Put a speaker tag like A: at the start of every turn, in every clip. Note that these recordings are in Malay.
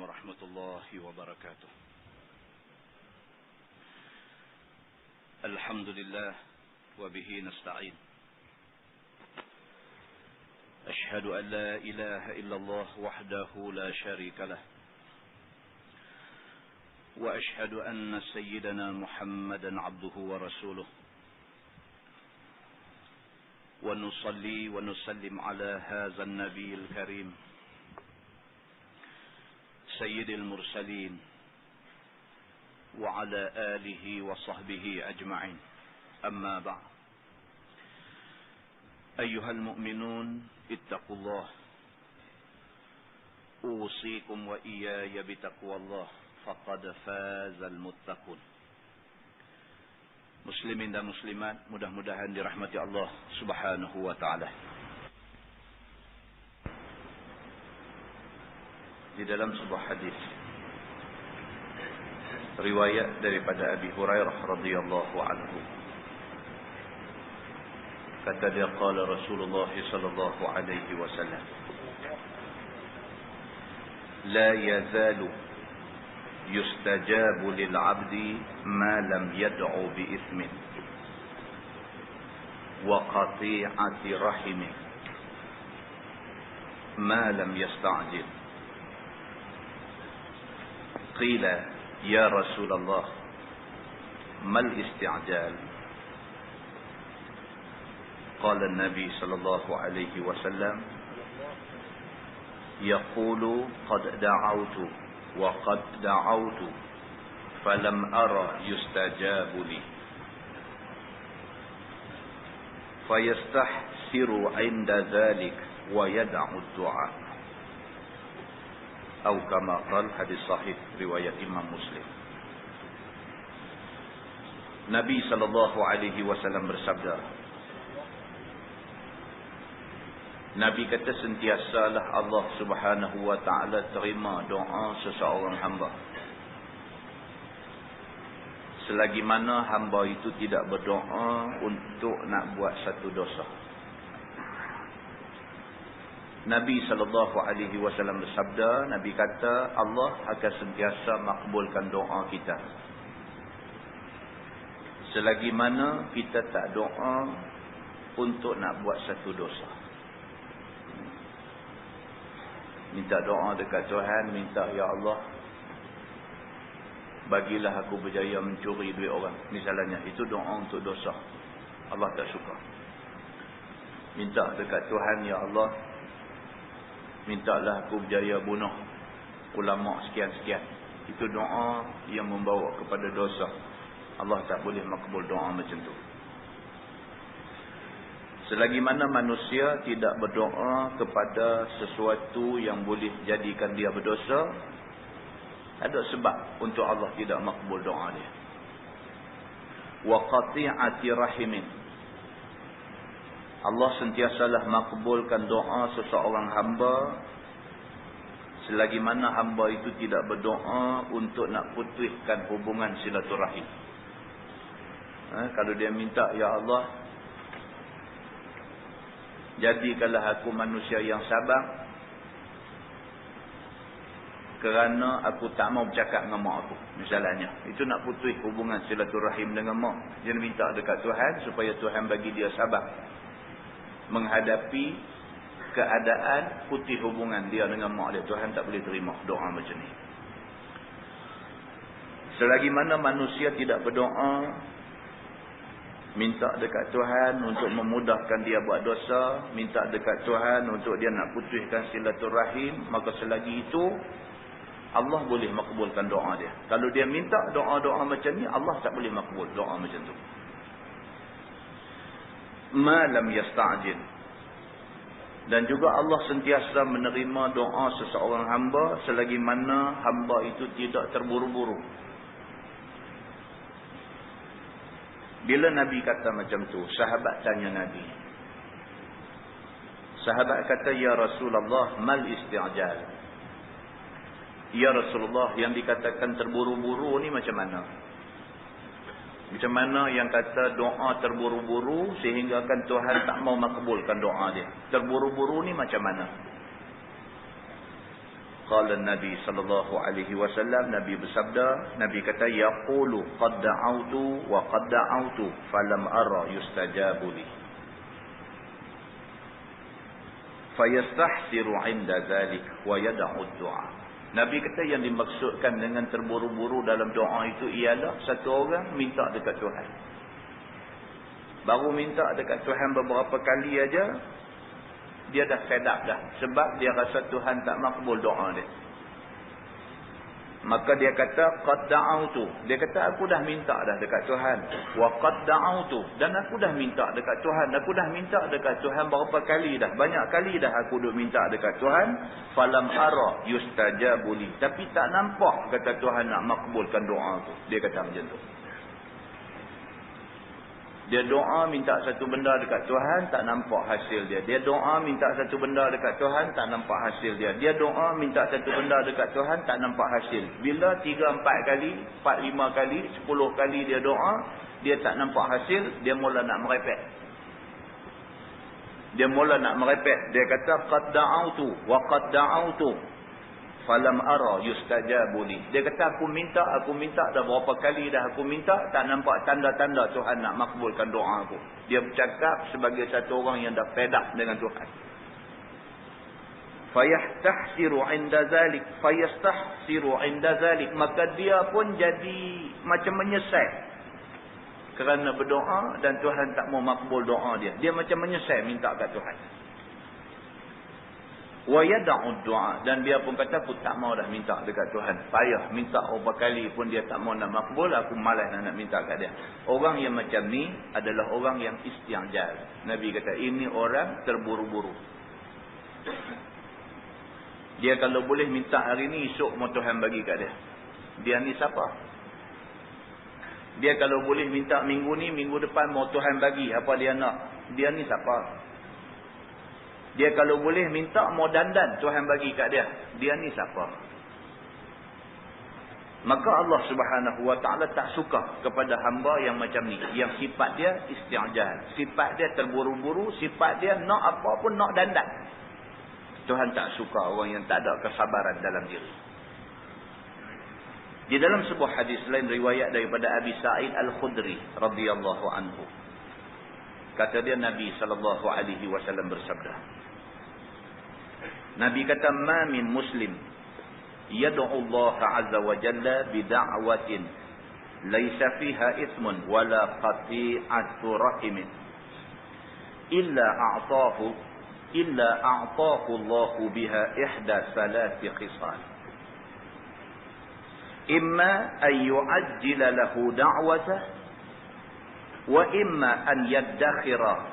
A: ورحمة الله وبركاته. الحمد لله وبه نستعين. أشهد أن لا إله إلا الله وحده لا شريك له، وأشهد أن سيدنا محمدا عبده ورسوله، ونصلي ونسلم على هذا النبي الكريم سيد المرسلين وعلى آله وصحبه أجمعين. أما بعد، أيها المؤمنون اتقوا الله، أوصيكم وإياي بتقوى الله، faqad fazal muttaqun. Muslimin dan muslimat, mudah-mudahan dirahmati Allah Subhanahu wa taala. Di dalam sebuah hadis riwayat daripada Abi Hurairah radhiyallahu anhu, kata dia, qala Rasulullah sallallahu alaihi wasallam, la yazalu yustajabu lil 'abdi ma lam yad'u bi ithmin wa qati'ati rahimi ma lam yasta'jil. Qila ya Rasulullah mal isti'jal? Qala an-nabi sallallahu alaihi wasallam, yaqulu qad da'awtu wa qad da'awtu falam ara yustajabu li, fayastahsiru 'inda dhalik wa yad'u ad-du'a, atau kama qala, hadis sahih riwayat Imam Muslim. Nabi sallallahu alaihi wasallam bersabda, Nabi kata, sentiasalah Allah Subhanahu wa taala terima doa seseorang hamba selagi mana hamba itu tidak berdoa untuk nak buat satu dosa. Nabi sallallahu alaihi wasallam bersabda, Nabi kata Allah akan sentiasa makbulkan doa kita selagi mana kita tak doa untuk nak buat satu dosa. Minta doa dekat Tuhan, minta, ya Allah, bagilah aku berjaya mencuri duit orang, misalnya. Itu doa untuk dosa, Allah tak suka. Minta dekat Tuhan, ya Allah, mintalah aku berjaya bunuh ulama sekian-sekian. Itu doa yang membawa kepada dosa. Allah tak boleh makbul doa macam tu. Selagi mana manusia tidak berdoa kepada sesuatu yang boleh jadikan dia berdosa, ada sebab untuk Allah tidak makbul doa dia. Wa qati'ati rahimin, Allah sentiasalah makbulkan doa seseorang hamba selagi mana hamba itu tidak berdoa untuk nak putuskan hubungan silaturahim. Kalau dia minta, ya Allah, jadikanlah aku manusia yang sabar kerana aku tak mau bercakap dengan mak aku, misalnya. Itu nak putus hubungan silaturahim dengan mak. Dia minta dekat Tuhan supaya Tuhan bagi dia sabar menghadapi keadaan putih hubungan dia dengan mak dia. Tuhan tak boleh terima doa macam ni. Selagi mana manusia tidak berdoa, minta dekat Tuhan untuk memudahkan dia buat dosa, minta dekat Tuhan untuk dia nak putuskan silaturahim, maka selagi itu Allah boleh makbulkan doa dia. Kalau dia minta doa-doa macam ni, Allah tak boleh makbul doa macam tu. Ma lam yasta'jil. Dan juga Allah sentiasa menerima doa seseorang hamba selagi mana hamba itu tidak terburu-buru. Bila Nabi kata macam tu, sahabat tanya Nabi. Sahabat kata, ya Rasulullah, mal isti'jal? Ya Rasulullah, yang dikatakan terburu-buru ni macam mana? Macam mana yang kata doa terburu-buru sehingga kan Tuhan tak mau makbulkan doa dia? Terburu-buru ni macam mana? Qala Nabi sallallahu alaihi wasallam, Nabi bersabda, Nabi kata, yaqulu qad da'autu wa qad da'autu falam ara yustajabu li. Fayastahsiru 'inda dhalik wa yad'u ad-du'a. Nabi kata yang dimaksudkan dengan terburu-buru dalam doa itu ialah satu orang minta dekat Tuhan. Baru minta dekat Tuhan beberapa kali aja, dia dah fed up dah. Sebab dia rasa Tuhan tak makbul doa dia. Maka dia kata, qad da'autu. Dia kata, aku dah minta dah dekat Tuhan. Wa qad da'autu. Dan aku dah minta dekat Tuhan. Aku dah minta dekat Tuhan berapa kali dah. Banyak kali dah aku duk minta dekat Tuhan. Falam ara yustajabu li. Tapi tak nampak kata Tuhan nak makbulkan doa aku. Dia kata macam tu. Dia doa minta satu benda dekat Tuhan, tak nampak hasil dia. Dia doa minta satu benda dekat Tuhan, tak nampak hasil dia. Dia doa minta satu benda dekat Tuhan, tak nampak hasil. Bila 3-4 kali, 4-5 kali, 10 kali dia doa, dia tak nampak hasil, dia mula nak merepek. Dia mula nak merepek. Dia kata, qad da'autu wa qad da'autu falam ara yustajabu li. Dia kata, aku minta dah berapa kali dah aku minta, tak nampak tanda-tanda Tuhan nak makbulkan doa aku. Dia bercakap sebagai satu orang yang dah fed up dengan Tuhan. Fayastahsiru 'inda zalik, maka dia pun jadi macam menyesal kerana berdoa dan Tuhan tak mau makbul doa dia. Dia macam menyesal minta kat Tuhan. Wa yad'u du'a, dan dia pun kata, aku tak mau dah minta dekat Tuhan. Payah minta berapa kali pun dia tak mau nak makbul, aku malas nak minta kat dia. Orang yang macam ni adalah orang yang isti'jal. Nabi kata, ini orang terburu-buru. Dia kalau boleh minta hari ni, esok mau Tuhan bagi kat dia. Dia ni siapa? Dia kalau boleh minta minggu ni, minggu depan mau Tuhan bagi apa dia nak. Dia ni siapa? Dia kalau boleh minta mau dandan, Tuhan bagi kat dia. Dia ni siapa? Maka Allah Subhanahu Wa Taala tak suka kepada hamba yang macam ni. Yang sifat dia isti'jal. Sifat dia terburu-buru. Sifat dia nak apa pun nak dandan. Tuhan tak suka orang yang tak ada kesabaran dalam diri. Di dalam sebuah hadis lain riwayat daripada Abi Sa'id Al-Khudri radhiyallahu anhu. Kata dia, Nabi SAW bersabda. Nabi kata, ma min muslim yad'u Allah azza wa jalla bid'awatin laysa fiha ithmun wala qati'atu rahimin illa a'tahu Allah biha ihda salati khisal. Imma an yu'ajjila lahu da'watah wa imma an yaddakhira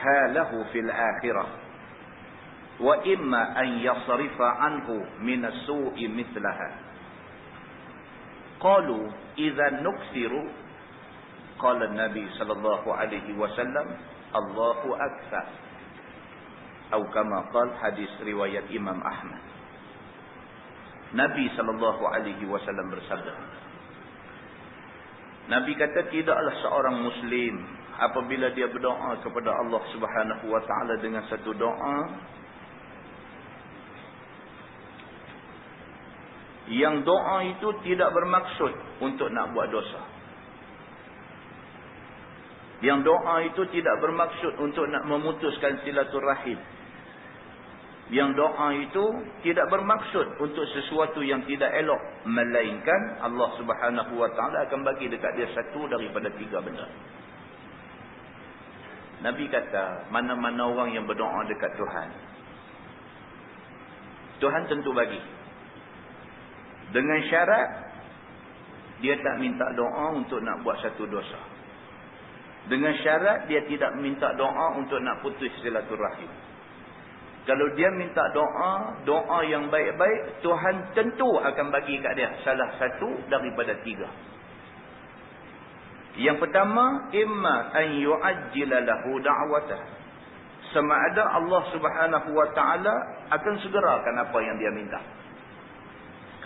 A: halahu fil akhirah wa imma an yasrifa anhu min as-su'i mithlaha. Qalu idza nuksiru, qala an-nabi sallallahu alaihi wasallam, Allahu akbar, atau kama qala, hadis riwayat Imam Ahmad. Nabi sallallahu alaihi wasallam bersabda, Nabi kata, tidaklah seorang muslim apabila dia berdoa kepada Allah Subhanahu Wa Taala dengan satu doa yang doa itu tidak bermaksud untuk nak buat dosa. Yang doa itu tidak bermaksud untuk nak memutuskan silaturahim. Yang doa itu tidak bermaksud untuk sesuatu yang tidak elok. Melainkan Allah Subhanahu Wa Taala akan bagi dekat dia satu daripada 3 benda. Nabi kata, mana-mana orang yang berdoa dekat Tuhan, Tuhan tentu bagi. Dengan syarat, dia tak minta doa untuk nak buat satu dosa. Dengan syarat, dia tidak minta doa untuk nak putus silaturahim. Kalau dia minta doa yang baik-baik, Tuhan tentu akan bagi kat dia salah satu daripada 3. Yang pertama, imma an yu'ajjila lahu da'watah. Sama ada Allah Subhanahu Wa Taala akan segerakan apa yang dia minta.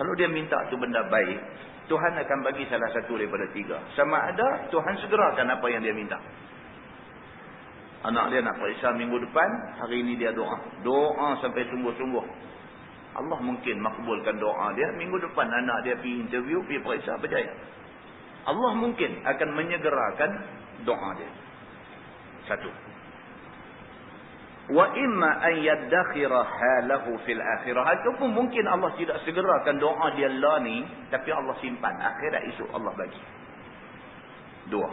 A: Kalau dia minta tu benda baik, Tuhan akan bagi salah satu daripada 3. Sama ada Tuhan segerakan apa yang dia minta. Anak dia nak periksa minggu depan, hari ini dia doa. Doa sampai sungguh-sungguh. Allah mungkin makbulkan doa dia. Minggu depan anak dia pergi interview, pergi periksa, berjaya. Allah mungkin akan menyegerakan doa dia. Satu. Wa imma an yaddakhira halahu fil akhirah. Ataupun mungkin Allah tidak segerakan doa dia lah ni, tapi Allah simpan akhirat esok Allah bagi. Dua.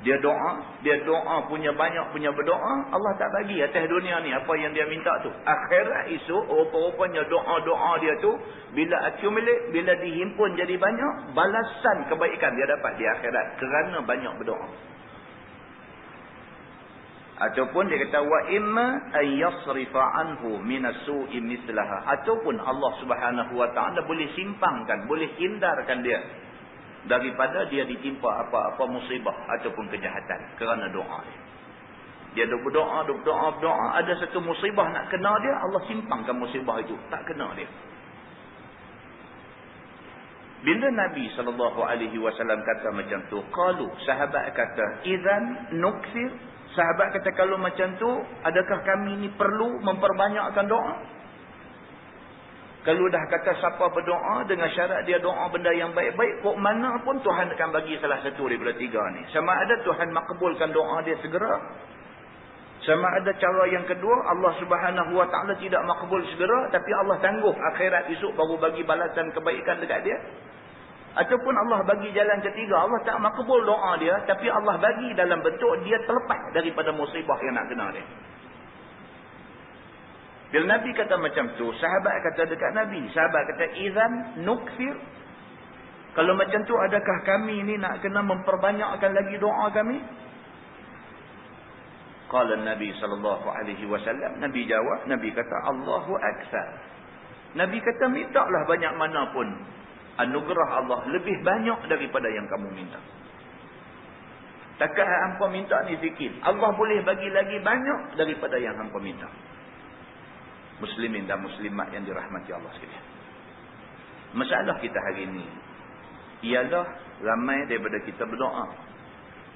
A: Dia doa punya banyak, punya berdoa, Allah tak bagi atas dunia ni apa yang dia minta tu. Akhirat esok rupa-rupanya doa-doa dia tu bila accumulate, bila dihimpun jadi banyak, balasan kebaikan dia dapat di akhirat kerana banyak berdoa. Ataupun dia kata wa imma ay yasrifa anhu minas su'i mislaha. Ataupun Allah Subhanahu wa taala boleh simpangkan, boleh hindarkan dia daripada dia ditimpa apa-apa musibah ataupun kejahatan kerana doa dia. Dia berdoa, ada satu musibah nak kena dia, Allah simpangkan musibah itu, tak kena dia. Bila Nabi SAW kata macam tu, qalu, sahabat kata, idzan nukthir. Sahabat kata, kalau macam tu, adakah kami ni perlu memperbanyakkan doa? Kalau dah kata siapa berdoa dengan syarat dia doa benda yang baik-baik, kok mana pun Tuhan akan bagi salah satu daripada tiga ni. Sama ada Tuhan makbulkan doa dia segera. Sama ada cara yang kedua, Allah Subhanahu wa taala tidak makbul segera, tapi Allah tangguh akhirat esok baru bagi balasan kebaikan dekat dia. Ataupun Allah bagi jalan ketiga, Allah tak makbul doa dia, tapi Allah bagi dalam bentuk dia terlepas daripada musibah yang nak kena dia. Bila Nabi kata macam tu, sahabat kata dekat Nabi, sahabat kata, idzan nukthir. Kalau macam tu, adakah kami ni nak kena memperbanyakkan lagi doa kami? Qala Nabi SAW, Nabi jawab, Nabi kata, Allahu akthar. Nabi kata, mintalah banyak mana pun anugerah Allah lebih banyak daripada yang kamu minta. Takkan hampa minta ni sikit, Allah boleh bagi lagi banyak daripada yang hampa minta. Muslimin dan muslimat yang dirahmati Allah sekalian. Masalah kita hari ini ialah ramai daripada kita berdoa,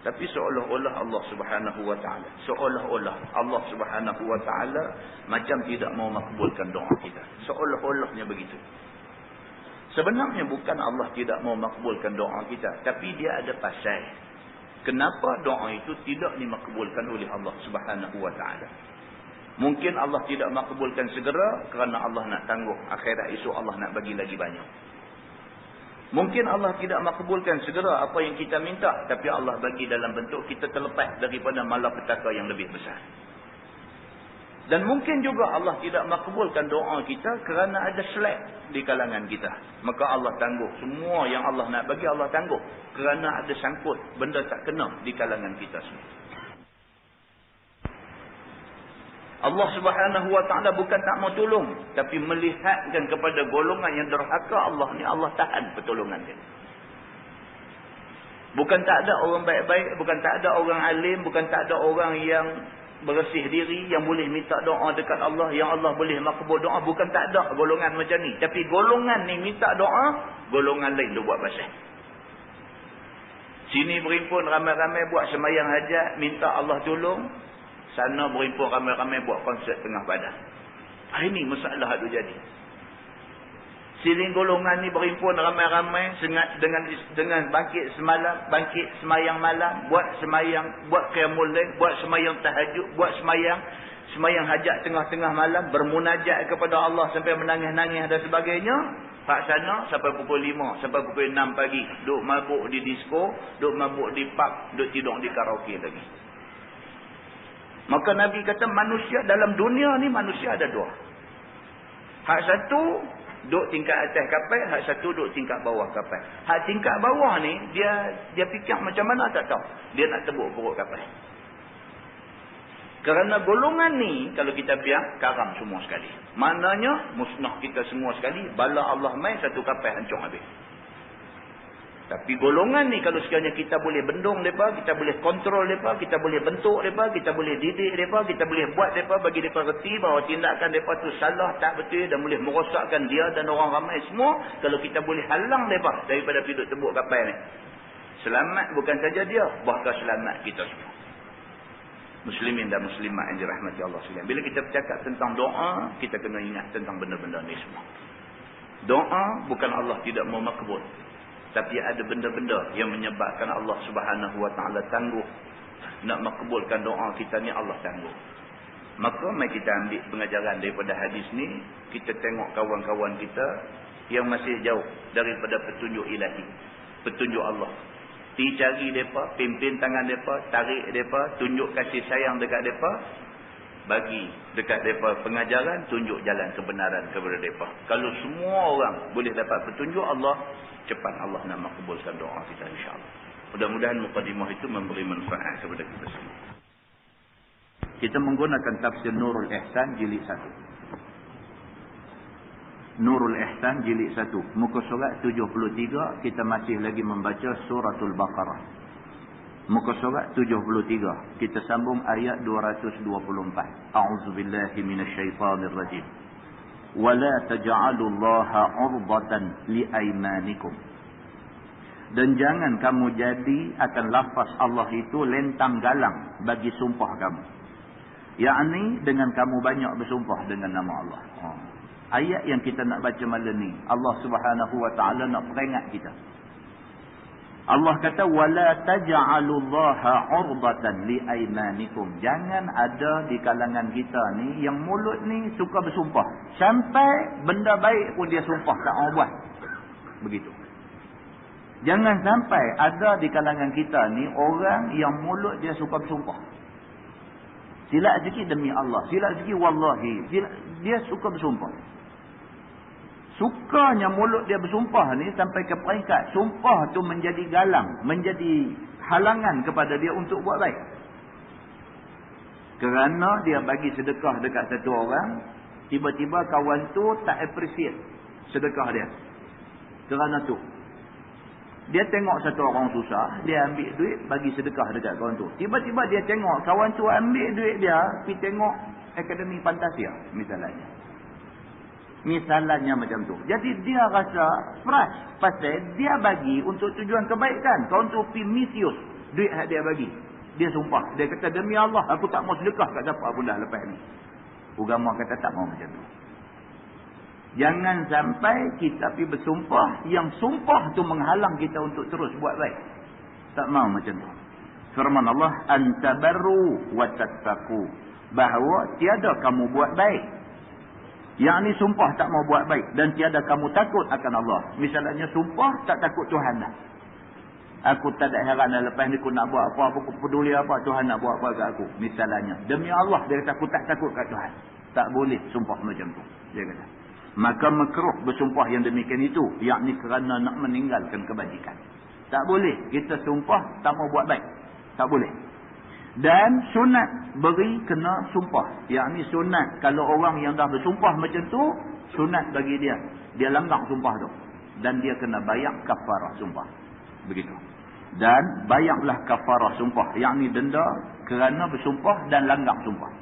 A: tapi seolah-olah Allah Subhanahu wa taala, seolah-olah Allah Subhanahu wa taala macam tidak mau makbulkan doa kita. Seolah-olahnya begitu. Sebenarnya bukan Allah tidak mau makbulkan doa kita, tapi dia ada pasal kenapa doa itu tidak dimakbulkan oleh Allah Subhanahu wa taala. Mungkin Allah tidak makbulkan segera kerana Allah nak tangguh akhirat esok Allah nak bagi lagi banyak. Mungkin Allah tidak makbulkan segera apa yang kita minta, tapi Allah bagi dalam bentuk kita terlepas daripada malapetaka yang lebih besar. Dan mungkin juga Allah tidak makbulkan doa kita kerana ada slack di kalangan kita. Maka Allah tangguh semua yang Allah nak bagi, Allah tangguh kerana ada sangkut benda tak kena di kalangan kita semua. Allah Subhanahu wa taala bukan tak mau tolong, tapi melihatkan kepada golongan yang derhaka Allah ni, Allah tahan pertolongan dia. Bukan tak ada orang baik-baik, bukan tak ada orang alim, bukan tak ada orang yang bersih diri yang boleh minta doa dekat Allah, yang Allah boleh makbul doa, bukan tak ada golongan macam ni. Tapi golongan ni minta doa, golongan lain dia buat pasal. Sini berimpun ramai-ramai buat sembahyang hajat, minta Allah tolong. Sana berimpun ramai-ramai buat konsert tengah badan. Ini masalah itu jadi. Siling golongan ni berimpun ramai-ramai dengan bangkit semalam, bangkit semayang malam, buat semayang, buat qiyamul lail, buat semayang tahajud, buat semayang hajat tengah-tengah malam, bermunajat kepada Allah sampai menangis-nangis dan sebagainya. Pak sana sampai pukul 5, sampai pukul 6 pagi, duk mabuk di disko, duk mabuk di pub, duk tidur di karaoke lagi. Maka Nabi kata manusia dalam dunia ni manusia ada dua. Hak satu duduk tingkat atas kapal, hak satu duduk tingkat bawah kapal. Hak tingkat bawah ni dia fikir macam mana tak tahu. Dia nak tebuk perut kapal. Kerana golongan ni kalau kita biar karam semua sekali. Maknanya musnah kita semua sekali, bala Allah mai satu kapal hancur habis. Tapi golongan ni kalau sekiranya kita boleh bendung mereka, kita boleh kontrol mereka, kita boleh bentuk mereka, kita boleh didik mereka, kita boleh buat mereka bagi mereka reti bahawa tindakan mereka tu salah, tak betul dan boleh merosakkan dia dan orang ramai semua. Kalau kita boleh halang mereka daripada pergi duduk tebuk kapal ni, selamat bukan saja dia, bahkan selamat kita semua. Muslimin dan muslimat yang dirahmati Allah sekalian. Bila kita bercakap tentang doa, kita kena ingat tentang benda-benda ni semua. Doa bukan Allah tidak mau makbul. Tapi ada benda-benda yang menyebabkan Allah Subhanahu Wa Taala tangguh nak makbulkan doa kita ni, Allah tangguh. Maka mari kita ambil pengajaran daripada hadis ni, kita tengok kawan-kawan kita yang masih jauh daripada petunjuk ilahi, petunjuk Allah. Pergi cari mereka, pimpin tangan mereka, tarik mereka, tunjuk kasih sayang dekat mereka, bagi dekat mereka pengajaran, tunjuk jalan kebenaran kepada mereka. Kalau semua orang boleh dapat petunjuk Allah, cepat Allah nak makbulkan doa kita insya-Allah. Mudah-mudahan mukadimah itu memberi manfaat kepada kita semua. Kita menggunakan tafsir Nurul Ihsan jilid 1. Nurul Ihsan jilid 1. Muka surat 73, kita masih lagi membaca suratul Baqarah. Muka surat 73, kita sambung ayat 224. A'udzubillahi minasyaitanir rajim. Wala taj'alullaha 'urdatan liaymanikum. Dan jangan kamu jadi akan lafaz Allah itu lentang galang bagi sumpah kamu. Yakni dengan kamu banyak bersumpah dengan nama Allah. Ayat yang kita nak baca malam ni, Allah Subhanahu Wa Taala nak peringat kita. Allah kata wala taj'alullaha 'urdatan liaymanikum. Jangan ada di kalangan kita ni yang mulut ni suka bersumpah. Sampai benda baik pun dia sumpah tak mau buat. Begitu. Jangan sampai ada di kalangan kita ni orang yang mulut dia suka bersumpah. Silap sikit demi Allah, silap sikit wallahi, dia suka bersumpah. Sukanya mulut dia bersumpah ni sampai ke peringkat sumpah tu menjadi galang, menjadi halangan kepada dia untuk buat baik. Kerana dia bagi sedekah dekat satu orang, tiba-tiba kawan tu tak appreciate sedekah dia. Kerana tu dia tengok satu orang susah, dia ambil duit bagi sedekah dekat kawan tu. Tiba-tiba dia tengok kawan tu ambil duit dia pergi tengok Akademi Fantasia misalnya. Misalnya macam tu. Jadi dia rasa frust pasal dia bagi untuk tujuan kebaikan. Kawan tu pergi misuse duit yang dia bagi. Dia sumpah. Dia kata demi Allah aku tak mau sedekah kat siapa pun dah lepas ni. Agama kata tak mau macam tu. Jangan sampai kita pergi bersumpah yang sumpah tu menghalang kita untuk terus buat baik. Tak mau macam tu. Firman Allah, antabarru wa tattaqu, bahawa tiada kamu buat baik. Yang ni sumpah tak mau buat baik dan tiada kamu takut akan Allah. Misalnya sumpah tak takut Tuhan dah. Aku tak ada heran lepas ni aku nak buat apa, aku peduli apa Tuhan nak buat apa kat aku. Misalnya demi Allah dia kata aku tak takut kat Tuhan. Tak boleh sumpah macam tu. Dia kata. Maka makruh bersumpah yang demikian itu, yakni kerana nak meninggalkan kebajikan. Tak boleh kita sumpah tak mau buat baik. Tak boleh. Dan sunat beri kena sumpah. Yakni sunat kalau orang yang dah bersumpah macam tu, sunat bagi dia. Dia langgar sumpah tu. Dan dia kena bayar kafarah sumpah. Begitu. Dan bayarlah kafarah sumpah. Yakni denda kerana bersumpah dan langgar sumpah.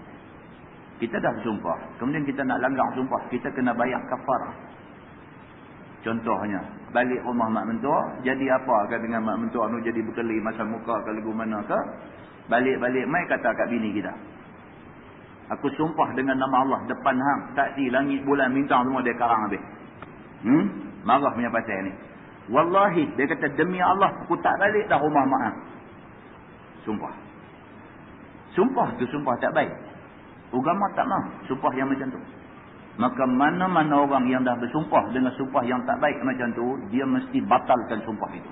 A: Kita dah bersumpah. Kemudian kita nak langgar sumpah. Kita kena bayar kafarah. Contohnya, balik rumah mak mentua. Jadi apa kan dengan mak mentua tu jadi berkeli masa muka ke lagu mana ke. Balik-balik mai kata kat bini kita. Aku sumpah dengan nama Allah depan hang, saksi langit bulan bintang semua dia karang habis. Marah punya pasal ni. Wallahi dia kata demi Allah aku tak balik dah rumah mak hang. Sumpah. Sumpah tu sumpah tak baik. Agama tak mahu sumpah yang macam tu. Maka mana-mana orang yang dah bersumpah dengan sumpah yang tak baik macam tu, dia mesti batalkan sumpah itu.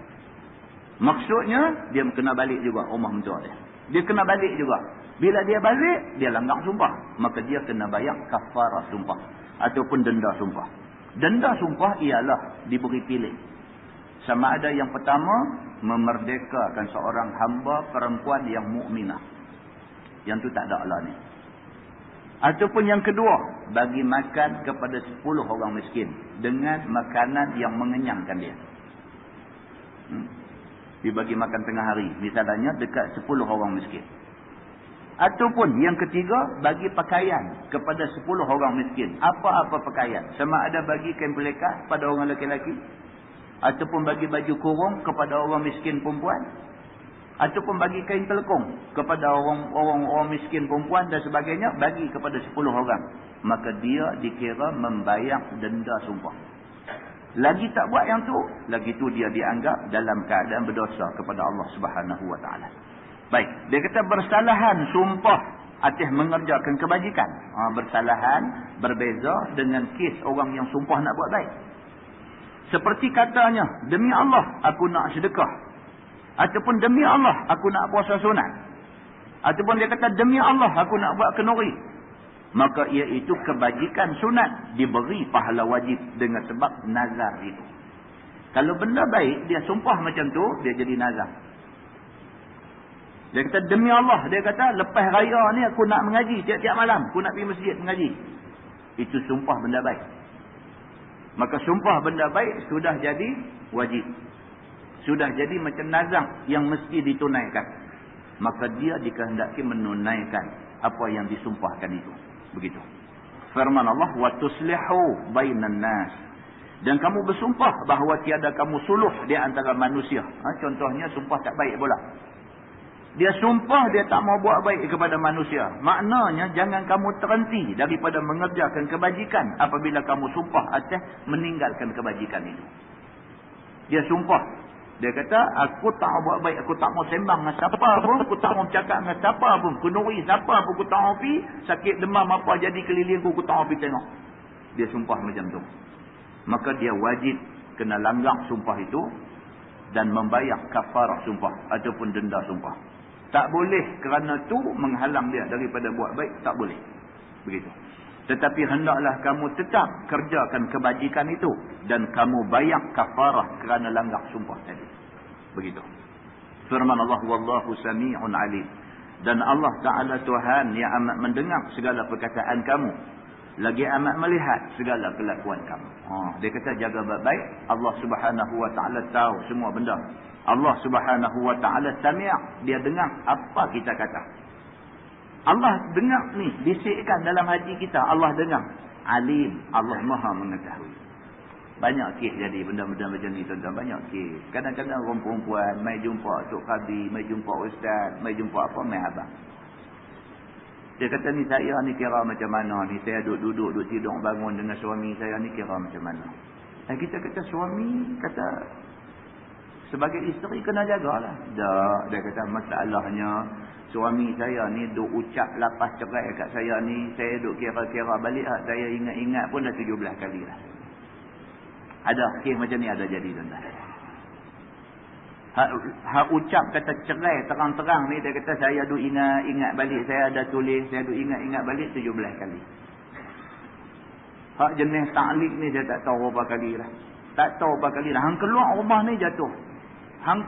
A: Maksudnya dia kena balik juga rumah mentua dia. Dia kena balik juga. Bila dia balik, dia langgar sumpah. Maka dia kena bayar kafarah sumpah. Ataupun denda sumpah. Denda sumpah ialah diberi pilih. Sama ada yang pertama, memerdekakan seorang hamba perempuan yang mukminah. Yang tu tak ada Allah ni. Ataupun yang kedua, bagi makan kepada 10 orang miskin. Dengan makanan yang mengenyangkan dia. Dibagi makan tengah hari. Misalnya dekat 10 orang miskin. Ataupun yang ketiga, bagi pakaian kepada 10 orang miskin. Apa-apa pakaian. Sama ada bagi kain pelekat pada orang lelaki-lelaki. Ataupun bagi baju kurung kepada orang miskin perempuan.
B: Ataupun bagi kain telekung kepada orang miskin perempuan dan sebagainya, bagi kepada 10 orang. Maka dia dikira membayar denda sumpah. Lagi tak buat yang tu, lagi tu dia dianggap dalam keadaan berdosa kepada Allah Subhanahu Wa Taala. Baik, dia kata bersalahan sumpah atas mengerjakan kebajikan. Bersalahan berbeza dengan kes orang yang sumpah nak buat baik. Seperti katanya, demi Allah aku nak sedekah. Ataupun demi Allah aku nak puasa sunat. Ataupun dia kata demi Allah aku nak buat kenuri. Maka iaitu kebajikan sunat diberi pahala wajib dengan sebab nazar itu. Kalau benda baik dia sumpah macam tu, dia jadi nazar. Dia kata demi Allah, dia kata lepas raya ni aku nak mengaji tiap-tiap malam, aku nak pergi masjid mengaji. Itu sumpah benda baik. Maka sumpah benda baik sudah jadi wajib. Sudah jadi macam nazar yang mesti ditunaikan. Maka dia dikehendaki menunaikan apa yang disumpahkan itu. Begitu. Firman Allah, wa tuslihu bainan nas. Dan kamu bersumpah bahawa tiada kamu suluh di antara manusia. Contohnya sumpah tak baik pula. Dia sumpah dia tak mau buat baik kepada manusia. Maknanya jangan kamu terhenti daripada mengerjakan kebajikan apabila kamu sumpah atas meninggalkan kebajikan itu. Dia sumpah. Dia kata, aku tak mau buat baik, aku tak mau sembang dengan siapa pun, aku tak mau bercakap dengan siapa pun, kunuri siapa pun, aku tak mau pergi, sakit demam apa jadi kelilingku, aku tak mau pergi tengok. Dia sumpah macam tu. Maka dia wajib kena langgar sumpah itu dan membayar kafarah sumpah ataupun denda sumpah. Tak boleh kerana tu menghalang dia daripada buat baik, tak boleh. Begitu. Tetapi hendaklah kamu tetap kerjakan kebajikan itu dan kamu bayar kafarah kerana langgar sumpah tadi. Begitu. Firman Allah, wallahu sami'un alim. Dan Allah Ta'ala Tuhan yang amat mendengar segala perkataan kamu, lagi amat melihat segala kelakuan kamu. Dia kata jaga baik-baik. Allah Subhanahu Wa Ta'ala tahu semua benda. Allah Subhanahu Wa Ta'ala sami', dia dengar apa kita kata. Allah dengar ni, bisikkan dalam hati kita, Allah dengar. Alim, Allah Maha mengetahui. Banyak kes jadi benda-benda macam ni tuan-tuan, banyak kes. Kadang-kadang orang perempuan mai jumpa Tok Qadi, mai jumpa ustaz, mai jumpa apa, mai abang. Dia kata ni saya ni kira macam mana ni, saya duduk tidur bangun dengan suami saya ni kira macam mana. Kita kata suami kata sebagai isteri kena jagalah. Dia kata masalahnya suami saya ni duk ucap lapas cerai kat saya ni, saya duk kira-kira balik, saya ingat-ingat pun dah 17 kali lah. Ada kes macam ni ada jadi tuan-tuan. Hak ucap kata cerai terang-terang ni, dia kata saya duk ingat-ingat balik, saya ada tulis, saya duk ingat-ingat balik 17 kali. Hak jenis ta'liq ni saya tak tahu berapa kali lah. Tak tahu berapa kali lah. Hang keluar rumah ni jatuh. Hang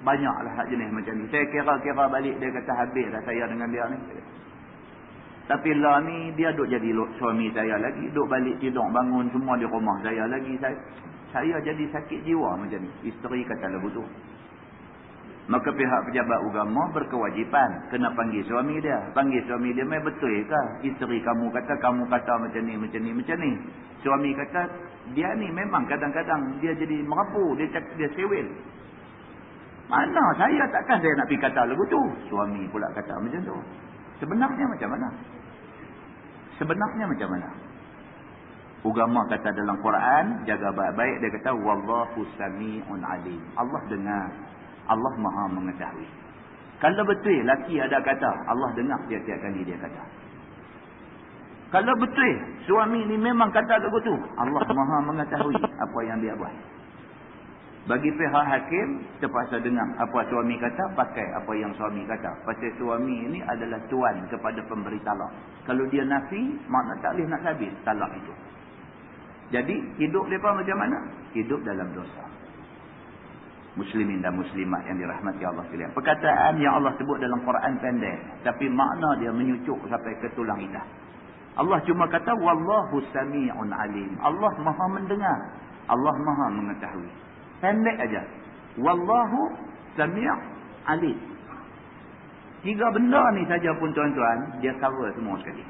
B: banyaklah hak jenis macam ni. Saya kira-kira balik, dia kata habis dah saya dengan dia ni. Tapi lah ni dia duk jadi suami saya lagi, duk balik tidur bangun semua di rumah saya lagi. Saya jadi sakit jiwa macam ni. Isteri kata lah betul. Maka pihak pejabat agama berkewajipan kena panggil suami dia. Panggil suami dia, mai betul ke isteri kamu kata macam ni, macam ni, macam ni. Suami kata dia ni memang kadang-kadang dia jadi merapu, dia sewel. Mana saya takkan saya nak pergi kata lagu tu. Suami pula kata macam tu. Sebenarnya macam mana? Sebenarnya macam mana? Agama kata dalam Quran, jaga baik-baik, dia kata wallahu sami'un alim. Allah dengar. Allah Maha mengetahui. Kalau betul laki ada kata, Allah dengar tiap-tiap kali dia kata. Kalau betul suami ni memang kata lagu tu, Allah Maha mengetahui apa yang dia buat. Bagi pihak hakim, terpaksa dengar apa suami kata, pakai apa yang suami kata. Pasal suami ini adalah tuan kepada pemberi talak. Kalau dia nafi, makna tak boleh nak habis talak itu. Jadi, hidup mereka macam mana? Hidup dalam dosa. Muslimin dan muslimat yang dirahmati Allah sekalian. Perkataan yang Allah sebut dalam Quran pendek, tapi makna dia menyucuk sampai ke tulang idah. Allah cuma kata, wallahu sami'un alim. Allah Maha mendengar. Allah Maha mengetahui. Pendek aja. Wallahu sami' alim. 3 benda ni saja pun tuan-tuan, dia cover semua sekali.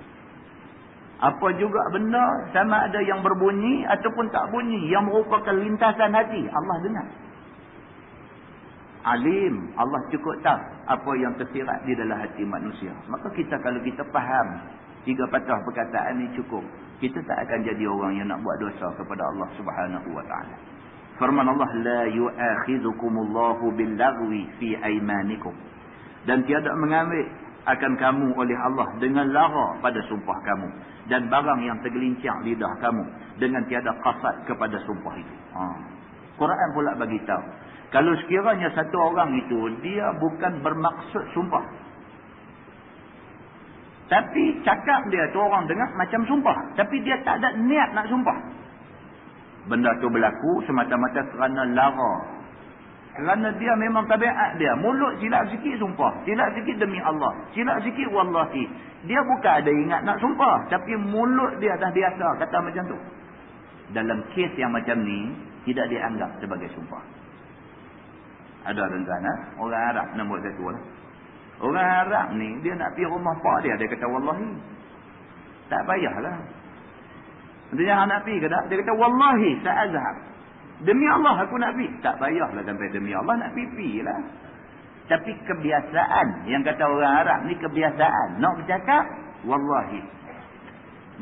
B: Apa juga benda, sama ada yang berbunyi ataupun tak bunyi, yang merupakan lintasan hati, Allah dengar. Alim, Allah cukup tahu apa yang tersirat di dalam hati manusia. Maka kita kalau kita faham 3 patah perkataan ini cukup, kita tak akan jadi orang yang nak buat dosa kepada Allah Subhanahu wa taala. Firman Allah, la yu'akhidhukumullahu bil-laghwi fi aymanikum. Dan tiada mengambil akan kamu oleh Allah dengan lara pada sumpah kamu, dan barang yang tergelincir lidah kamu dengan tiada qasad kepada sumpah itu. Quran pula bagi tahu, kalau sekiranya satu orang itu dia bukan bermaksud sumpah, tapi cakap dia tu orang dengar macam sumpah, tapi dia tak ada niat nak sumpah, benda tu berlaku semata-mata kerana lara. Kerana dia memang tabiat dia. Mulut silap sikit sumpah. Silap sikit demi Allah. Silap sikit wallahi. Dia bukan ada ingat nak sumpah, tapi mulut dia dah biasa kata macam tu. Dalam kes yang macam ni, tidak dianggap sebagai sumpah. Ada tuan-tuan, orang Arab nombor satu lah. Orang Arab ni, dia nak pergi rumah pak dia, dia kata wallahi. Tak payahlah. Dia nak pergi ke tak? Dia kata wallahi sa'azhab. Demi Allah aku nak pergi. Tak payahlah sampai demi Allah, nak pergi lah. Tapi kebiasaan, yang kata orang Arab ni kebiasaan. Nak bercakap, wallahi.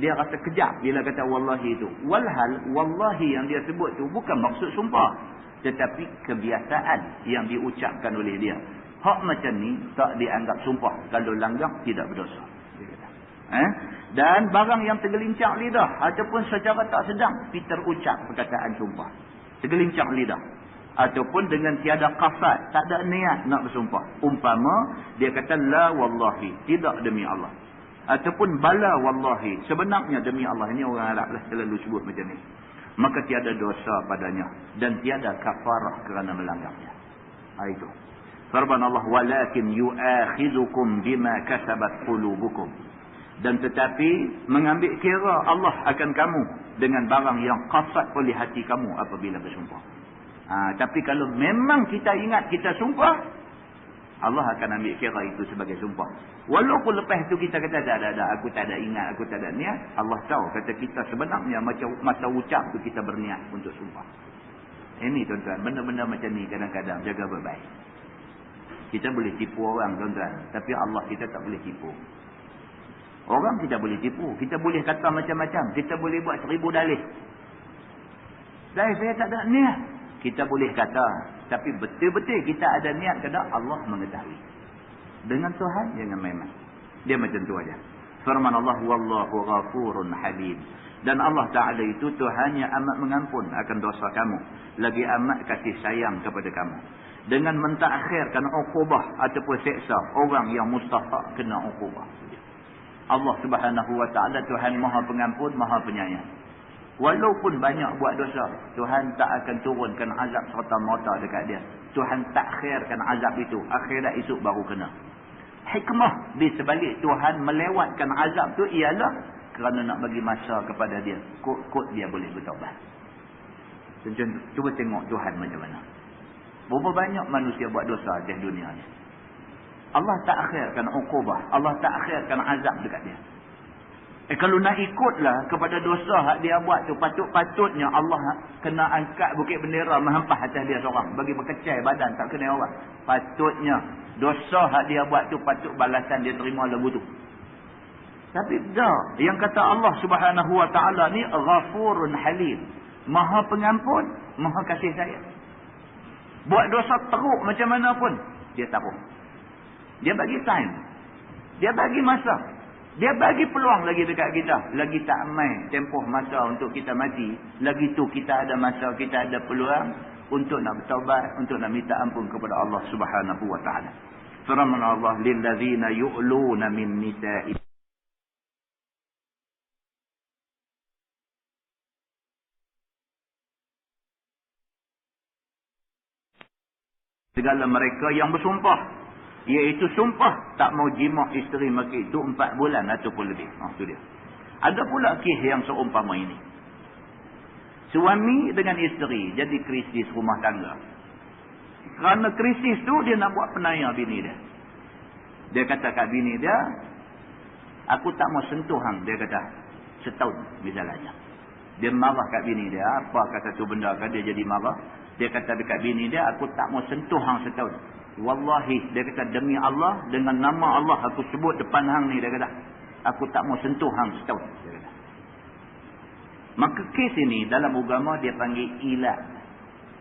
B: Dia rasa kejap bila kata wallahi itu. Walhal, wallahi yang dia sebut tu bukan maksud sumpah. Tetapi kebiasaan yang diucapkan oleh dia. Hak macam ni tak dianggap sumpah. Kalau langgar, tidak berdosa. Dan barang yang tergelincir lidah ataupun secara tak sedang, terucap perkataan sumpah. Tergelincir lidah. Ataupun dengan tiada qasad, tak ada niat nak bersumpah. Umpama, dia kata la wallahi, tidak demi Allah. Ataupun bala wallahi, sebenarnya demi Allah. Ini orang Arab lah selalu sebut macam ni. Maka tiada dosa padanya. Dan tiada kafarah kerana melanggarnya. Itu. Firman Allah, walakin yu'akhidhukum bima kasabat qulubukum. Dan tetapi mengambil kira Allah akan kamu dengan barang yang qasad oleh hati kamu apabila bersumpah. Tapi kalau memang kita ingat kita sumpah, Allah akan ambil kira itu sebagai sumpah. Walaupun lepas tu kita kata tak ada, aku tak ada ingat, aku tak ada niat, Allah tahu kata kita sebenarnya macam masa ucap tu kita berniat untuk sumpah. Ini tuan-tuan, benda-benda macam ni kadang-kadang jaga baik-baik. Kita boleh tipu orang tuan-tuan, tapi Allah kita tak boleh tipu. Orang kita boleh tipu. Kita boleh kata macam-macam. Kita boleh buat 1000 dalih. Saya tak ada niat. Kita boleh kata. Tapi betul-betul kita ada niat ke tak, Allah mengetahui. Dengan Tuhan, jangan main-main. Dia macam tu aja. Firman Allah, wallahu ghafurun halim. Dan Allah Ta'ala itu Tuhan yang amat mengampun akan dosa kamu. Lagi amat kasih sayang kepada kamu. Dengan mentakhirkan uqubah ataupun seksa orang yang mustahak kena uqubah. Allah Subhanahu wa taala Tuhan Maha Pengampun, Maha Penyayang. Walaupun banyak buat dosa, Tuhan tak akan turunkan azab serta-merta dekat dia. Tuhan takhirkan azab itu, akhirat esok baru kena. Hikmah di sebalik Tuhan melewatkan azab tu ialah kerana nak bagi masa kepada dia. Kod dia boleh bertaubat. Cuba tengok Tuhan macam mana. Berapa banyak manusia buat dosa di dunia ni. Allah tak akhirkan uqubah. Allah tak akhirkan azab dekat dia. Kalau nak ikutlah kepada dosa hak dia buat tu, patut-patutnya Allah kena angkat bukit bendera menghampah atas dia seorang. Bagi berkecai badan, tak kena orang. Patutnya dosa hak dia buat tu patut balasan dia terima lagu tu. Tapi dah, yang kata Allah Subhanahu wa taala ni Ghafurun Halim. Maha pengampun, Maha kasih sayang. Buat dosa teruk macam mana pun, dia taruh. Dia bagi time. Dia bagi masa. Dia bagi peluang lagi dekat kita. Lagi tak main tempoh masa untuk kita mati. Lagi tu kita ada masa, kita ada peluang untuk nak bertaubat, untuk nak minta ampun kepada Allah Subhanahu wa taala. Firman Allah, lillazina yu'luna min nisa'i. Segala mereka yang bersumpah, iaitu sumpah tak mau jima isteri mereka itu 4 bulan ataupun lebih. Itu dia. Ada pula kes yang seumpama ini. Suami dengan isteri jadi krisis rumah tangga. Kerana krisis tu dia nak buat penaya bini dia. Dia kata kat bini dia, aku tak mau sentuh hang. Dia kata setahun misalnya. Dia marah kat bini dia. Apa kata tu benda kan dia jadi marah. Dia kata dekat bini dia, aku tak mau sentuh hang setahun. Wallahi, dia kata demi Allah, dengan nama Allah aku sebut depan hang ni, dia kata, aku tak mau sentuh hang setahun. Dia kata. Maka kes ini dalam agama dia panggil ilak.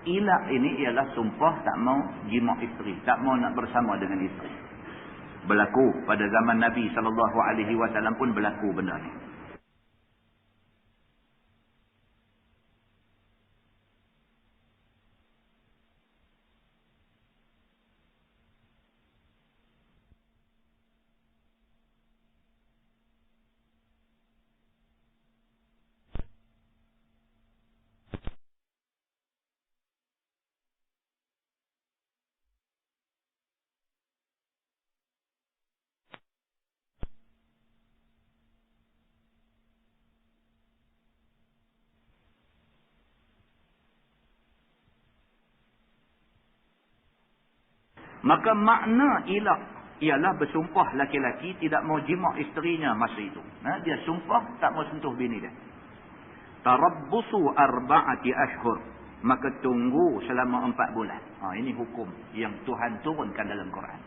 B: Ilak ini ialah sumpah tak mau jima' isteri, tak mau nak bersama dengan isteri. Berlaku pada zaman Nabi SAW pun berlaku benda ni. Maka makna ilak ialah bersumpah laki-laki tidak mau jima' isterinya masa itu. Dia sumpah tak mau sentuh bini dia. Tarabbusu arba'ati ashhur. Maka tunggu selama 4 bulan. Ini hukum yang Tuhan turunkan dalam Quran.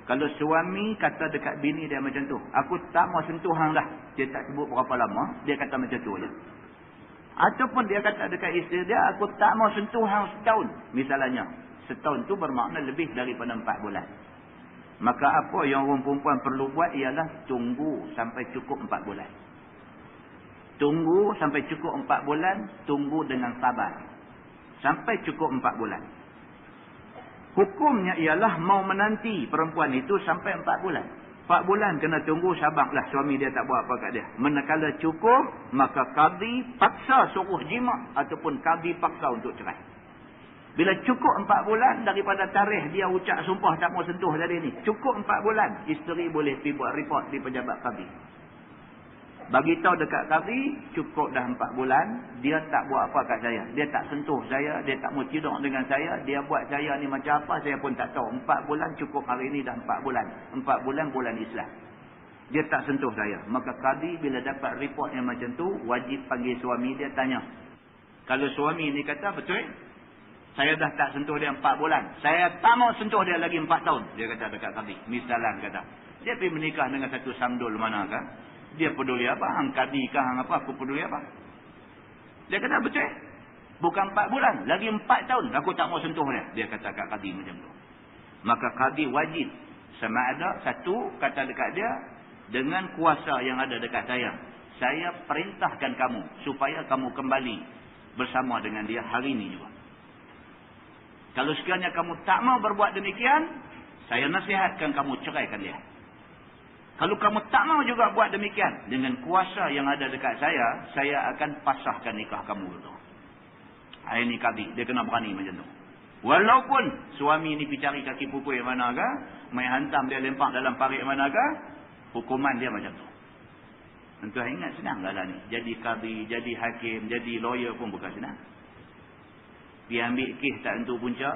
B: Kalau suami kata dekat bini dia macam tu, aku tak mau sentuh hang dah. Dia tak sebut berapa lama, dia kata macam tu je. Ataupun dia kata dekat isteri dia, aku tak mau sentuh hang setahun. Misalnya, setahun tu bermakna lebih daripada 4 bulan. Maka apa yang orang perempuan perlu buat ialah tunggu sampai cukup 4 bulan. Tunggu sampai cukup 4 bulan, tunggu dengan sabar. Sampai cukup 4 bulan. Hukumnya ialah mau menanti perempuan itu sampai 4 bulan. 4 bulan kena tunggu, sabarlah, suami dia tak buat apa kat dia. Manakala cukup, maka qadi paksa suruh jima' ataupun qadi paksa untuk cerai. Bila cukup 4 bulan daripada tarikh dia ucap sumpah tak mau sentuh tadi ni, cukup 4 bulan, isteri boleh pergi buat report di pejabat qadi. Bagi tahu dekat qadi, cukup dah 4 bulan, dia tak buat apa kat saya. Dia tak sentuh saya, dia tak mau tidur dengan saya, dia buat saya ni macam apa saya pun tak tahu. 4 bulan cukup, hari ni dah 4 bulan. 4 bulan bulan Islam. Dia tak sentuh saya. Maka qadi bila dapat report yang macam tu, wajib panggil suami dia tanya. Kalau suami ni kata, betul? Saya dah tak sentuh dia 4 bulan. Saya tak mau sentuh dia lagi 4 tahun. Dia kata dekat qadi. Misalan kata. Dia pergi menikah dengan satu samdul manakah. Dia peduli apa? Hang qadi kah? Hang apa? Aku peduli apa? Dia kata betul. Bukan 4 bulan. Lagi 4 tahun. Aku tak mau sentuh dia. Dia kata kat qadi macam tu. Maka qadi wajib. Sama ada satu kata dekat dia. Dengan kuasa yang ada dekat saya. Saya perintahkan kamu. Supaya kamu kembali bersama dengan dia hari ini juga. Kalau sekiranya kamu tak mau berbuat demikian, saya nasihatkan kamu ceraikan dia. Kalau kamu tak mau juga buat demikian, dengan kuasa yang ada dekat saya akan pasahkan nikah kamu itu. Ini qadi, dia kena berani macam tu. Walaupun suami ni pergi cari kaki pukul yang manakah, main hantam dia lempak dalam parit manakah, hukuman dia macam tu. Tuan ingat senanglah lah ni. Jadi qadi, jadi hakim, jadi lawyer pun bukan senang. Dia ambil kes tak tentu punca.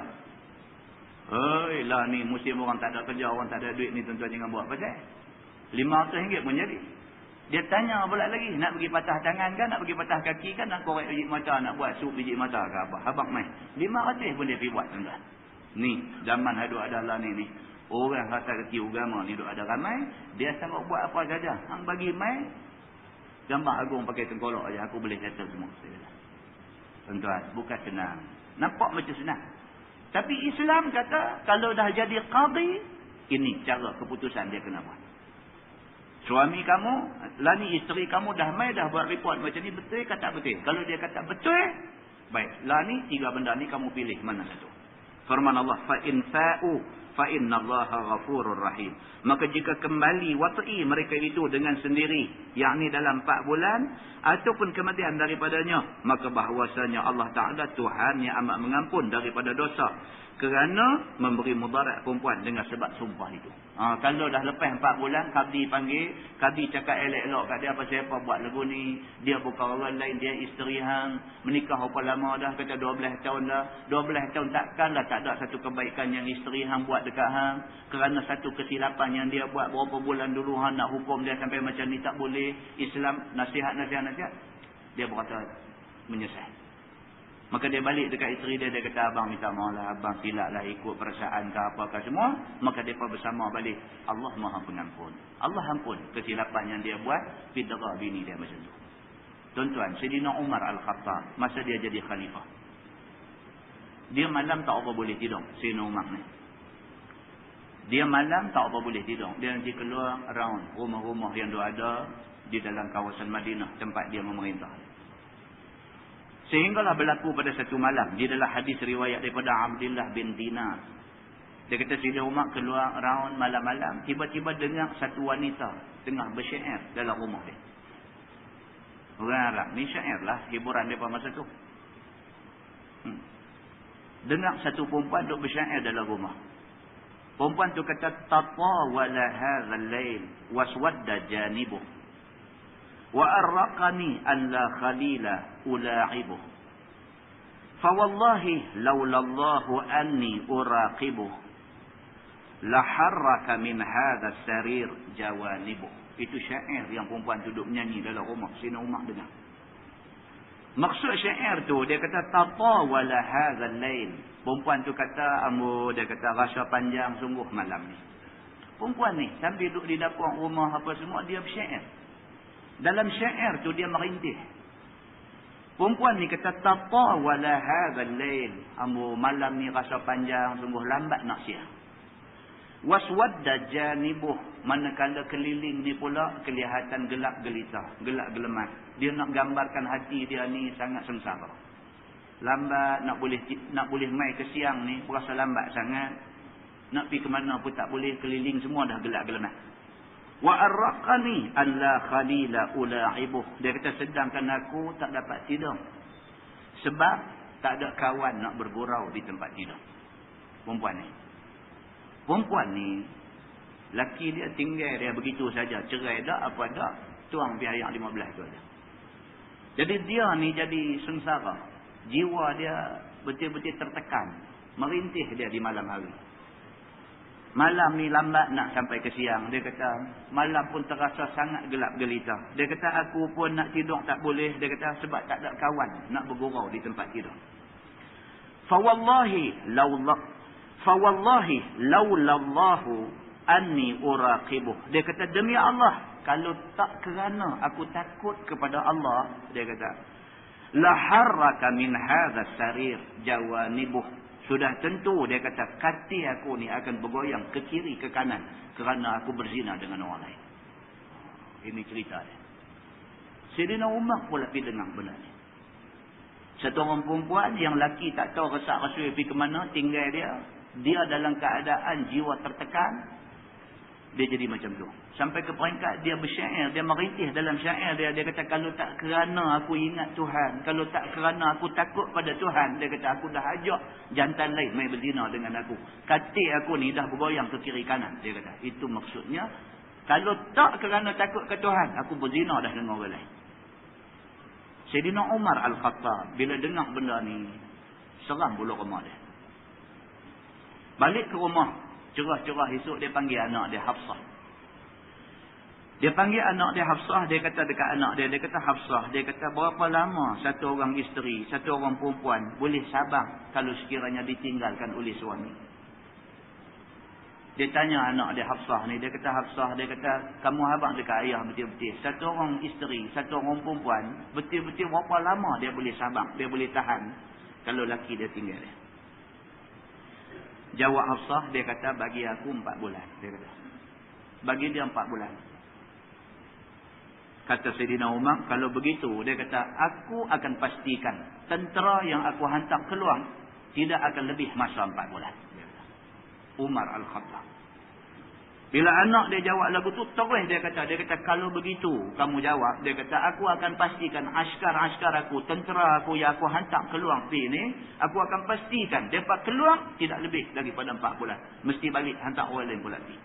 B: Lah ni musim orang tak ada kerja, orang tak ada duit ni, tuan-tuan jangan buat pasal. RM500 pun jadi. Dia tanya pula lagi, nak pergi patah tangan kan, nak pergi patah kaki kan, nak korek biji mata, nak buat sup biji mata ke apa. Abang main. RM500 pun dia pergi buat, tuan-tuan. Ni, zaman hadu adalah ni. Orang kata kaki agama ni duk ada ramai, dia sanggup buat apa saja. Hang bagi main, gambar agung pakai tengkolok aja, aku boleh settle semua. Tuan-tuan, bukan senang. Nampak macam senang. Tapi Islam kata, kalau dah jadi qadi, ini cara keputusan dia kena buat. Suami kamu, lani isteri kamu dah mai dah buat report macam ni, betul ke tak betul? Kalau dia kata betul, baik. Lani 3 benda ni kamu pilih mana satu. Firman Allah, fa in fa'u fa innallaha ghafurur rahim. Maka jika kembali wat'i mereka itu dengan sendiri, yakni dalam 4 bulan ataupun kemudian daripadanya, maka bahwasanya Allah Taala Tuhan yang amat mengampun daripada dosa, kerana memberi mudarat perempuan dengan sebab sumpah itu. Kalau dah lepas 4 bulan, qadi panggil, qadi cakap elok-elok kat dia, apa siapa buat lagu ni, dia bukan orang lain, dia isteri hang, menikah berapa lama dah, kata 12 tahun dah. 12 tahun takkanlah tak ada satu kebaikan yang isteri hang buat dekat hang, kerana satu kesilapan yang dia buat berapa bulan dulu, hang nak hukum dia sampai macam ni, tak boleh. Islam nasihat. Dia berkata menyesal. Maka dia balik dekat isteri dia, dia kata, abang minta maaf lah, abang silap lah ikut perasaan ke apakah semua. Maka mereka bersama balik. Allah Maha Pengampun. Allah ampun kesilapan yang dia buat, fidara bini dia macam tu. Tuan-tuan, Sayyidina Umar Al-Khattab, masa dia jadi khalifah, dia malam tak apa boleh tidur, Sayyidina Umar ni. Dia malam tak apa boleh tidur. Dia nanti keluar around rumah-rumah yang dia ada di dalam kawasan Madinah, tempat dia memerintah. Sehinggalah berlaku pada satu malam. Dia adalah hadis riwayat daripada Abdullah bin Dinar. Dia kata Sayyidina Umar keluar around malam-malam. Tiba-tiba dengar satu wanita tengah bersyair dalam rumah dia. Orang Arab ni syair lah. Hiburan mereka masa tu. Dengar satu perempuan duduk bersyair dalam rumah. Perempuan tu kata, tatawala hadzal lail waswadda janibuh. Wa arraqani an la khalila ula'ibuh. Fa wallahi laula Allahu anni uraqibuh la harraka min hadha sarir jawanibuh. Itu syair yang perempuan duduk menyanyi dalam rumah. Sayyidina Umar dengar. Maksud syair tu, dia kata tatawala hadzal lail. Perempuan tu kata, dia kata rasa panjang sungguh malam ni. Perempuan ni sambil duduk di dapur rumah apa semua, dia bersyair. Dalam syair tu dia merintih. Perempuan ni kata tatawala hadzal lail. Malam ni rasa panjang sungguh lambat nak siang. Waswadda janibuh. Manakala keliling ni pula kelihatan gelap gelita, gelap gelemat. Dia nak gambarkan hati dia ni sangat sengsara. Lambat nak boleh mai ke siang ni berasa lambat sangat. Nak pergi ke mana pun tak boleh, keliling semua dah gelap gelemat. Wa arraqani an la khalila ula'ibuh. Dia kata sedangkan aku tak dapat tidur sebab tak ada kawan nak bergurau di tempat tidur. Perempuan ni laki dia tinggal dia begitu saja, cerai dah apa dah, tuang biar yang 15 tu aja. Jadi dia ni jadi sengsara, jiwa dia betul-betul tertekan, merintih dia di malam hari. Malam ni lambat nak sampai ke siang. Dia kata malam pun terasa sangat gelap gelita. Dia kata aku pun nak tidur tak boleh. Dia kata sebab tak ada kawan nak bergurau di tempat tidur. Fawallahi laulallahu anni uraqibuh. Dia kata demi Allah, kalau tak kerana aku takut kepada Allah, dia kata la harraka min hadha sarir jawanibuh. Sudah tentu dia kata katil aku ni akan bergoyang ke kiri ke kanan kerana aku berzina dengan orang lain. Ini cerita dia. Sayyidina Umar pula pergi dengar benda ni. Satu orang perempuan yang laki tak tahu resak-resuai pergi ke mana, tinggal dia dalam keadaan jiwa tertekan. Dia jadi macam tu. Sampai ke peringkat dia bersyair, dia merintih dalam syair dia. Dia kata kalau tak kerana aku ingat Tuhan, kalau tak kerana aku takut pada Tuhan, dia kata aku dah ajak jantan lain main berzina dengan aku. Katil aku ni dah bergoyang ke kiri kanan. Dia kata itu maksudnya kalau tak kerana takut ke Tuhan, aku berzina dah dengan orang lain. Sayyidina Umar Al-Khattab bila dengar benda ni, seram bulu rumah dia. Balik ke rumah, cerah-cerah esok dia panggil anak dia Hafsah. Dia panggil anak dia Hafsah, dia kata dekat anak dia kata Hafsah, dia kata berapa lama satu orang isteri, satu orang perempuan boleh sabar kalau sekiranya ditinggalkan oleh suami. Dia tanya anak dia Hafsah ni, dia kata Hafsah, dia kata kamu abang dekat ayah betul-betul. Satu orang isteri, satu orang perempuan, betul-betul berapa lama dia boleh sabar, dia boleh tahan kalau laki dia tinggal dia. Jawab Hafsah, dia kata bagi aku 4 bulan. Dia kata bagi dia 4 bulan. Kata Sayyidina Umar, kalau begitu, dia kata aku akan pastikan tentera yang aku hantar keluar tidak akan lebih masa 4 bulan. Dia kata. Umar Al-Khattab. Bila anak dia jawab lagu tu, terus dia kata kalau begitu kamu jawab, dia kata aku akan pastikan askar-askar aku, tentera aku yang aku hantar keluar pergi ni, aku akan pastikan mereka keluar tidak lebih daripada 4 bulan. Mesti balik hantar orang lain pula pergi.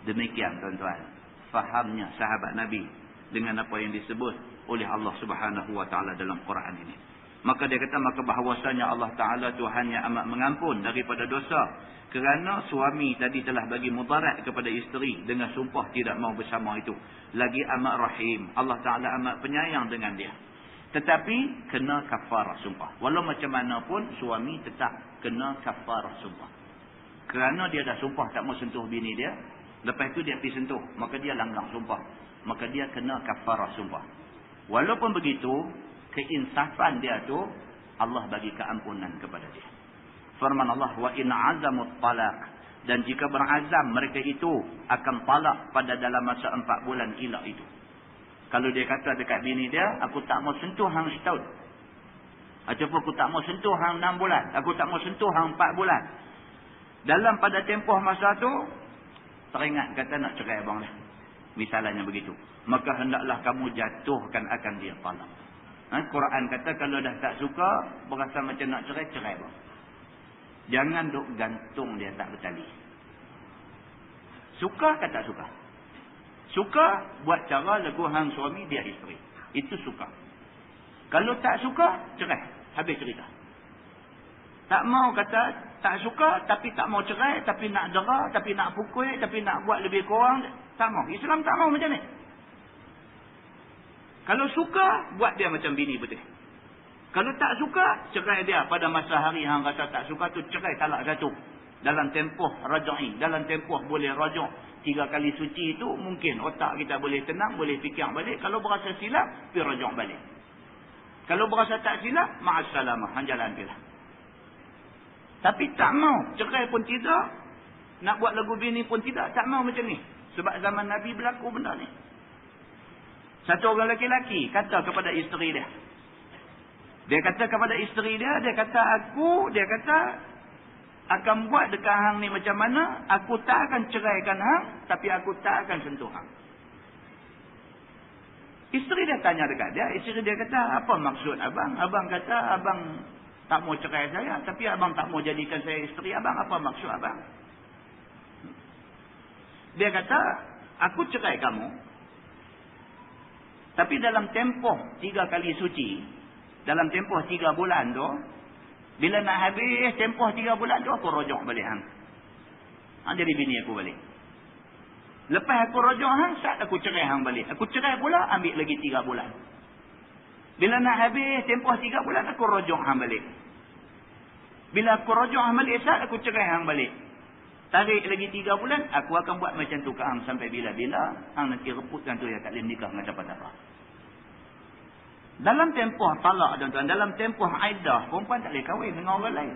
B: Demikian tuan-tuan, fahamnya sahabat Nabi dengan apa yang disebut oleh Allah Subhanahu wa taala dalam Quran ini. Maka dia kata maka bahawasanya Allah Taala Tuhan yang amat mengampun daripada dosa, kerana suami tadi telah bagi mudarat kepada isteri dengan sumpah tidak mau bersama itu. Lagi amat rahim. Allah Ta'ala amat penyayang dengan dia. Tetapi kena kafarah sumpah. Walau macam mana pun suami tetap kena kafarah sumpah. Kerana dia dah sumpah tak mau sentuh bini dia, lepas tu dia pergi sentuh, maka dia langgar sumpah. Maka dia kena kafarah sumpah. Walaupun begitu, keinsafan dia tu Allah bagi keampunan kepada dia. Firman Allah, wa in azamut talaq, dan jika berazam mereka itu akan talak pada dalam masa 4 bulan ilak itu. Kalau dia kata dekat bini dia, aku tak mau sentuh hang setahun. Ataupun aku tak mau sentuh hang 6 bulan. Aku tak mau sentuh hang 4 bulan. Dalam pada tempoh masa tu, teringat kata nak cerai abang dah. Misalnya begitu. Maka hendaklah kamu jatuhkan akan dia talak. Quran kata kalau dah tak suka, berasa macam nak cerai, cerai abang. Jangan duk gantung dia tak bertali. Suka ke tak suka? Suka, buat cara lagu hang suami, dia isteri. Itu suka. Kalau tak suka, cerai. Habis cerita. Tak mau kata, tak suka, tapi tak mau cerai, tapi nak dera, tapi nak pukul, tapi nak buat lebih kurang. Tak mau. Islam tak mau macam ni. Kalau suka, buat dia macam bini betul. Kalau tak suka, cerai dia pada masa hari hang rasa tak suka tu, cerai talak satu. Dalam tempoh rajai, dalam tempoh boleh rajak 3 kali suci itu, mungkin otak kita boleh tenang, boleh fikir balik. Kalau berasa silap, pergi rajak balik. Kalau berasa tak silap, ma'assalamah, hang jalan pergilah. Tapi tak mau, cerai pun tidak, nak buat lagu bini pun tidak, tak mau macam ni. Sebab zaman Nabi berlaku benda ni. Satu orang lelaki kata kepada isteri dia. Dia kata kepada isteri dia, dia kata akan buat dekat hang ni macam mana, aku tak akan ceraikan hang, tapi aku tak akan sentuh hang. Isteri dia tanya dekat dia, isteri dia kata, apa maksud abang? Abang kata abang tak mau cerai saya, tapi abang tak mau jadikan saya isteri abang, apa maksud abang? Dia kata, aku cerai kamu, tapi dalam tempoh 3 kali suci, dalam tempoh 3 bulan tu, bila nak habis tempoh 3 bulan tu, aku rojok balik hang. Jadi bini aku balik. Lepas aku rojok hang, saat aku cerai hang balik. Aku cerai pula, ambil lagi 3 bulan. Bila nak habis tempoh 3 bulan, aku rojok hang balik. Bila aku rojok hang balik, saat aku cerai hang balik. Tarik lagi 3 bulan, aku akan buat macam tu ke hang sampai bila-bila. Hang nanti reputkan tu ya kat lim nikah dengan siapa-siapa. Dalam tempoh talak, tuan-tuan, dalam tempoh aidah, perempuan tak boleh kahwin dengan orang lain.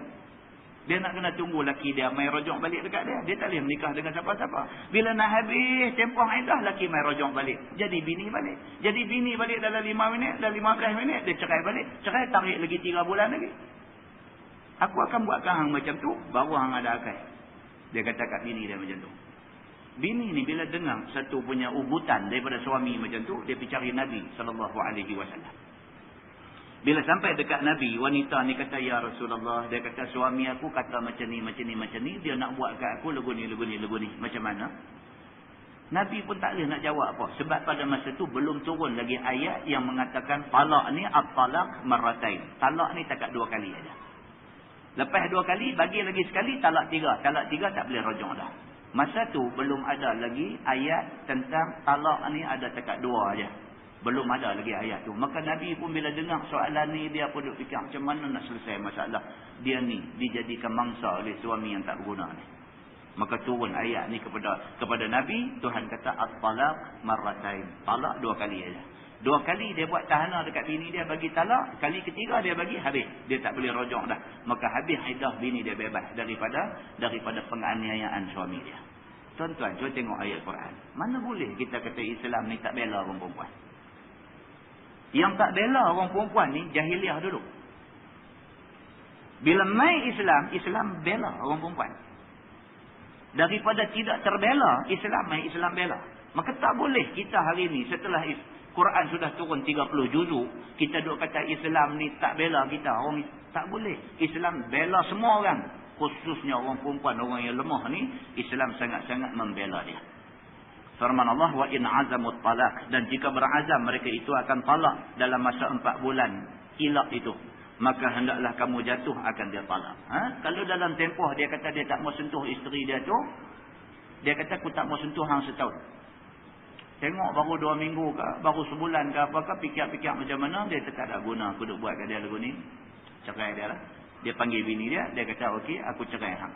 B: Dia nak kena tunggu laki dia mai rojok balik dekat dia. Dia tak boleh menikah dengan siapa-siapa. Bila nak habis tempoh aidah, laki mai rojok balik. Jadi bini balik. Jadi bini balik dalam 5 minit, dalam 15 minit, dia cerai balik. Cerai tarik lagi 3 bulan lagi. Aku akan buatkan hang macam tu, baru hang ada akal. Dia kata kat bini dia macam tu. Bini ni bila dengar satu punya ugutan daripada suami macam tu, dia pergi cari Nabi SAW. Bila sampai dekat Nabi, wanita ni kata, ya Rasulullah, dia kata suami aku kata macam ni, macam ni, macam ni, dia nak buat kat aku lagu ni, lagu ni, lagu ni. Macam mana? Nabi pun tak boleh nak jawab apa. Sebab pada masa tu belum turun lagi ayat yang mengatakan talak ni at-talaq marratain. Talak ni takat 2 kali aja. Lepas 2 kali, bagi lagi sekali, talak 3. Talak 3 tak boleh rajak dah. Masa tu belum ada lagi ayat tentang talak ni ada takat 2 aja. Belum ada lagi ayat tu. Maka Nabi pun bila dengar soalan ni, dia pun duk fikir macam mana nak selesai masalah. Dia ni dijadikan mangsa oleh suami yang tak berguna ni. Maka turun ayat ni kepada Nabi. Tuhan kata at-talaq marratain. Talak 2 kali aja. 2 kali dia buat tahanan dekat bini dia, bagi talak. Kali ketiga dia bagi, habis. Dia tak boleh rojok dah. Maka habis iddah bini dia bebas daripada penganiayaan suami dia. Tuan-tuan, cuba tengok ayat Quran. Mana boleh kita kata Islam ni tak bela orang perempuan? Yang tak bela orang perempuan ni jahiliah dulu. Bila mai Islam bela orang perempuan. Daripada tidak terbela, Islam bela. Maka tak boleh kita hari ni setelah Quran sudah turun 30 juzuk, kita duk kata Islam ni tak bela kita. Orang tak boleh. Islam bela semua orang. Khususnya orang perempuan, orang yang lemah ni, Islam sangat-sangat membela dia. Firman Allah, wa in azamut talaq, dan jika berazam mereka itu akan talak dalam masa 4 bulan ilak itu, maka hendaklah kamu jatuh akan dia talak. Kalau dalam tempoh dia kata dia tak mau sentuh isteri dia tu, dia kata aku tak mau sentuh hang setahun. Tengok baru 2 minggu ke, baru sebulan ke apakah, fikir-fikir macam mana, dia tak ada guna aku duk buat kat dia lagu ni. Cerai dia lah. Dia panggil bini dia, dia kata okey aku cerai hang.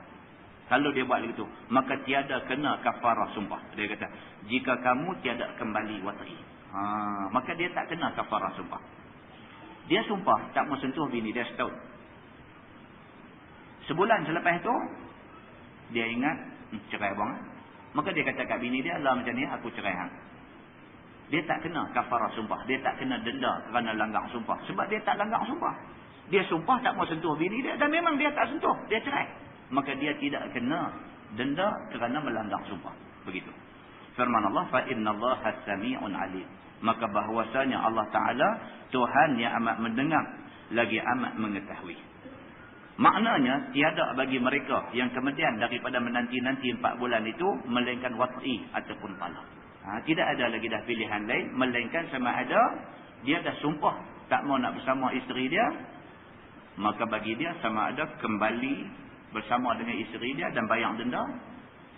B: Kalau dia buat begitu, maka tiada kena kafarah sumpah. Dia kata, jika kamu tiada kembali wat'i. Maka dia tak kena kafarah sumpah. Dia sumpah tak mau sentuh bini dia setahun. Sebulan selepas itu, dia ingat cerai bang. Maka dia kata kat bini dia, lah macam ni aku cerai hang. Dia tak kena kafarah sumpah. Dia tak kena denda kerana langgar sumpah. Sebab dia tak langgar sumpah. Dia sumpah tak mau sentuh bini dia dan memang dia tak sentuh. Dia cerai. Maka dia tidak kena denda kerana melanggar sumpah. Begitu. Firman Allah, fa innallaha sami'un 'alim. Maka bahwasanya Allah Taala Tuhan yang amat mendengar lagi amat mengetahui. Maknanya tiada bagi mereka yang kemudian daripada menanti-nanti 4 bulan itu melainkan wat'i ataupun talaq. Tidak ada lagi dah pilihan lain melainkan sama ada dia dah sumpah tak mau nak bersama isteri dia, maka bagi dia sama ada kembali bersama dengan isteri dia dan bayar denda,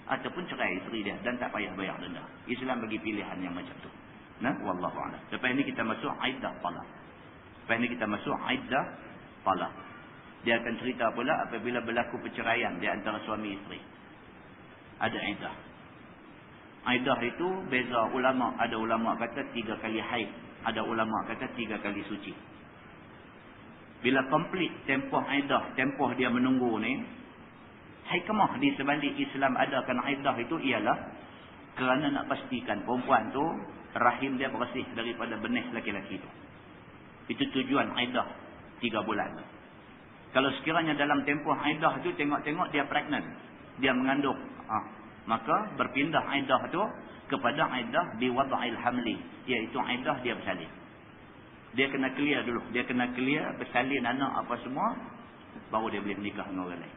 B: ataupun cerai isteri dia dan tak payah bayar denda. Islam bagi pilihan yang macam tu. Nah, wallahu a'lam. Lepas ini kita masuk iddah talaq. Talaq. Dia akan cerita pula apabila berlaku perceraian di antara suami isteri. Ada iddah. Iddah itu beza ulama. Ada ulama kata 3 kali haid. Ada ulama kata 3 kali suci. Bila komplit tempoh iddah, tempoh dia menunggu ni, hikmah di sebalik Islam adakan iddah itu ialah kerana nak pastikan perempuan tu rahim dia bersih daripada benih laki-laki itu. Itu tujuan iddah 3 bulan. Kalau sekiranya dalam tempoh iddah itu tengok-tengok dia pregnant, dia mengandung, maka berpindah iddah itu kepada iddah di wada'il hamli, iaitu iddah dia bersalin. Dia kena clear dulu, dia kena clear bersalin anak apa semua, baru dia boleh menikah dengan orang lain.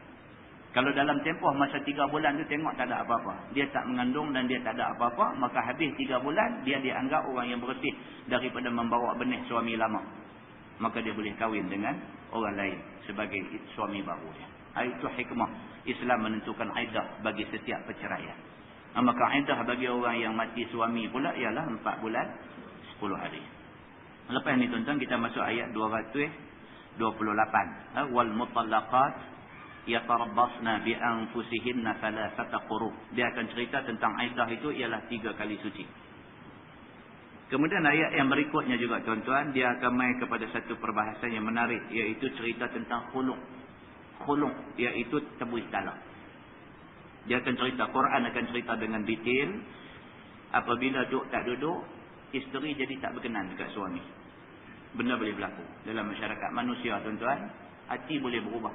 B: Kalau dalam tempoh masa 3 bulan tu tengok tak ada apa-apa, dia tak mengandung dan dia tak ada apa-apa, maka habis 3 bulan dia dianggap orang yang bersih daripada membawa benih suami lama. Maka dia boleh kahwin dengan orang lain sebagai suami baru dia. Itu hikmah Islam menentukan iddah bagi setiap perceraian. Maka iddah bagi orang yang mati suami pula ialah 4 bulan 10 hari. Lepas ni tuan-tuan kita masuk ayat 228. Wal mutallaqat yatarabbasna bi anfusihinna thalathata quru. Dia akan cerita tentang iddah itu ialah 3 kali suci. Kemudian ayat yang berikutnya juga tuan-tuan, dia akan main kepada satu perbahasan yang menarik, iaitu cerita tentang khulu'. Khulu' iaitu tebus talak. Dia akan cerita, Quran akan cerita dengan detail apabila duduk tak duduk, isteri jadi tak berkenan dekat suami. Benda boleh berlaku dalam masyarakat manusia tuan-tuan. Hati boleh berubah.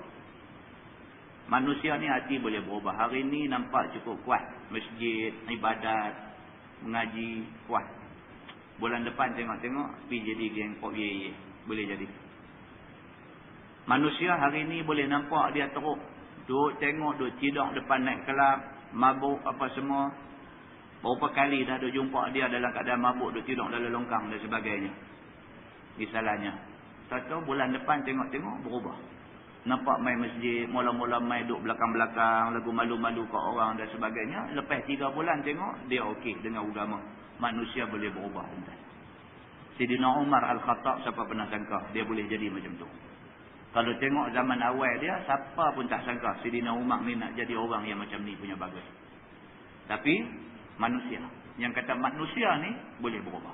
B: Manusia ni hati boleh berubah. Hari ni nampak cukup kuat, masjid, ibadat, mengaji, kuat. Bulan depan tengok-tengok pergi jadi geng pop ye. Boleh jadi. Manusia hari ni boleh nampak dia teruk, duduk tengok, duduk tidur depan naik kelab, mabuk apa semua. Berapa kali dah duduk jumpa dia dalam keadaan mabuk, duduk tidur dalam longkang dan sebagainya. Misalnya, satu bulan depan tengok-tengok berubah. Nampak main masjid, mula-mula main duduk belakang-belakang, lagu malu-malu kat orang dan sebagainya. Lepas 3 bulan tengok, dia okey dengan agama. Manusia boleh berubah. Sayyidina Umar Al-Khattab, siapa pernah sangka dia boleh jadi macam tu. Kalau tengok zaman awal dia, siapa pun tak sangka Sayyidina Umar ni nak jadi orang yang macam ni punya bagus. Tapi manusia, yang kata manusia ni boleh berubah.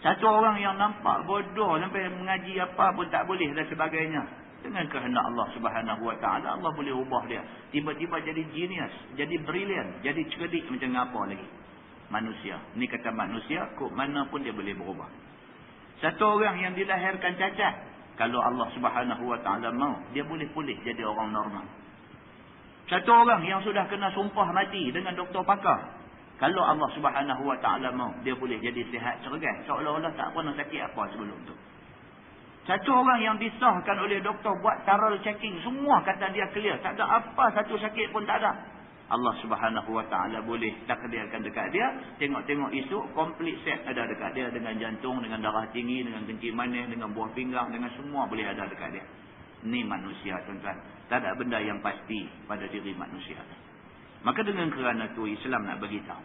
B: Satu orang yang nampak bodoh sampai mengaji apa pun tak boleh dan sebagainya, dengan kehendak Allah Subhanahu Wa Taala, Allah boleh ubah dia. Tiba-tiba jadi genius, jadi brilliant, jadi cerdik macam apa lagi. Manusia. Ni kata manusia, kok mana pun dia boleh berubah. Satu orang yang dilahirkan cacat, kalau Allah Subhanahu Wa Taala mau, dia boleh pulih jadi orang normal. Satu orang yang sudah kena sumpah mati dengan doktor pakar, kalau Allah Subhanahu Wa Taala mau, dia boleh jadi sihat cergas, seolah-olah tak pernah sakit apa sebelum tu. Satu orang yang disahkan oleh doktor buat thorough checking, semua kata dia clear, tak ada apa, satu sakit pun tak ada. Allah Subhanahu Wa Taala boleh takdirkan dekat dia, tengok-tengok esok komplit set ada dekat dia, dengan jantung, dengan darah tinggi, dengan kencing manis, dengan buah pinggang, dengan semua boleh ada dekat dia. Ni manusia tuan-tuan. Tak ada benda yang pasti pada diri manusia. Maka dengan kerana tu Islam nak beritahu,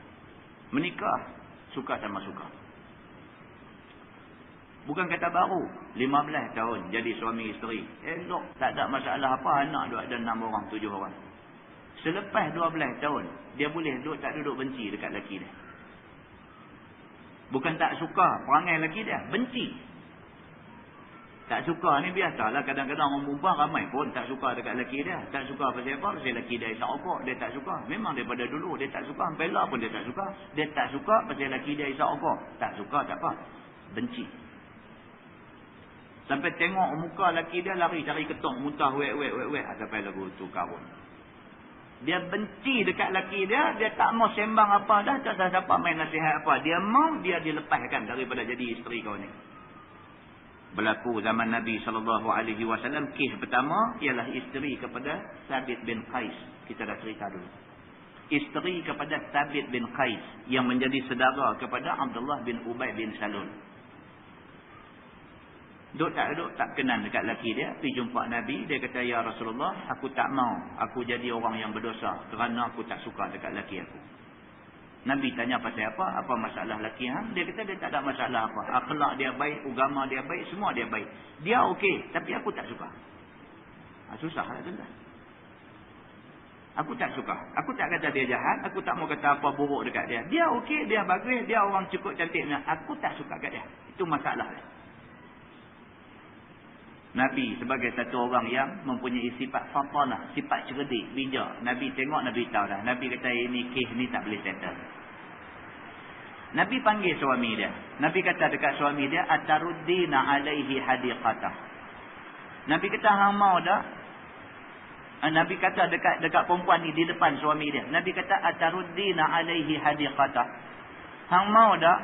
B: menikah Suka sama suka. Bukan kata baru. 15 tahun jadi suami isteri. Elok. Tak ada masalah apa. Anak duduk ada 6 orang, 7 orang. Selepas 12 tahun, dia boleh duduk tak duduk benci dekat lelaki dia. Bukan tak suka perangai lelaki dia. Benci. Tak suka ni biasalah. Kadang-kadang orang perempuan ramai pun tak suka dekat lelaki dia. Tak suka pasal apa? Pasal lelaki dia isap rokok. Dia tak suka. Memang daripada dulu dia tak suka. Bela pun dia tak suka. Dia tak suka pasal lelaki dia isap rokok. Tak suka tak apa. Benci. Sampai tengok muka lelaki dia lari cari ketung. Muntah wek. Sampai lagu tu kahwin. Dia benci dekat lelaki dia. Dia tak mau sembang apa dah. Tak ada siapa main nasihat apa. Dia mau dia dilepaskan daripada jadi isteri kau ni. Berlaku zaman Nabi SAW. Kes pertama ialah isteri kepada Thabit bin Qais. Kita dah cerita dulu. Isteri kepada Thabit bin Qais. Yang menjadi saudara kepada Abdullah bin Ubay bin Salul. Duk tak kenal dekat lelaki dia. Pergi jumpa Nabi. Dia kata, ya Rasulullah, aku tak mau aku jadi orang yang berdosa. Kerana aku tak suka dekat lelaki aku. Nabi tanya pasal apa? Apa masalah lelaki hang? Dia kata dia tak ada masalah apa. Akhlak dia baik, agama dia baik, semua dia baik. Dia okey, tapi aku tak suka. Susah lah tuan-tuan. Aku tak suka. Aku tak kata dia jahat. Aku tak mau kata apa buruk dekat dia. Dia okey, dia bagus, dia orang cukup cantiknya. Aku tak suka kat dia. Itu masalah dia. Nabi sebagai satu orang yang mempunyai sifat fatanah, sifat cerdik, bijak. Nabi tengok, Nabi tahu dah. Nabi kata ini kes ni tak boleh settle. Nabi panggil suami dia. Nabi kata dekat suami dia, ataruddina alaihi hadiqatah. Nabi kata hang mau dah. Nabi kata dekat perempuan ni di depan suami dia. Nabi kata ataruddina alaihi hadiqatah. Hang mau dah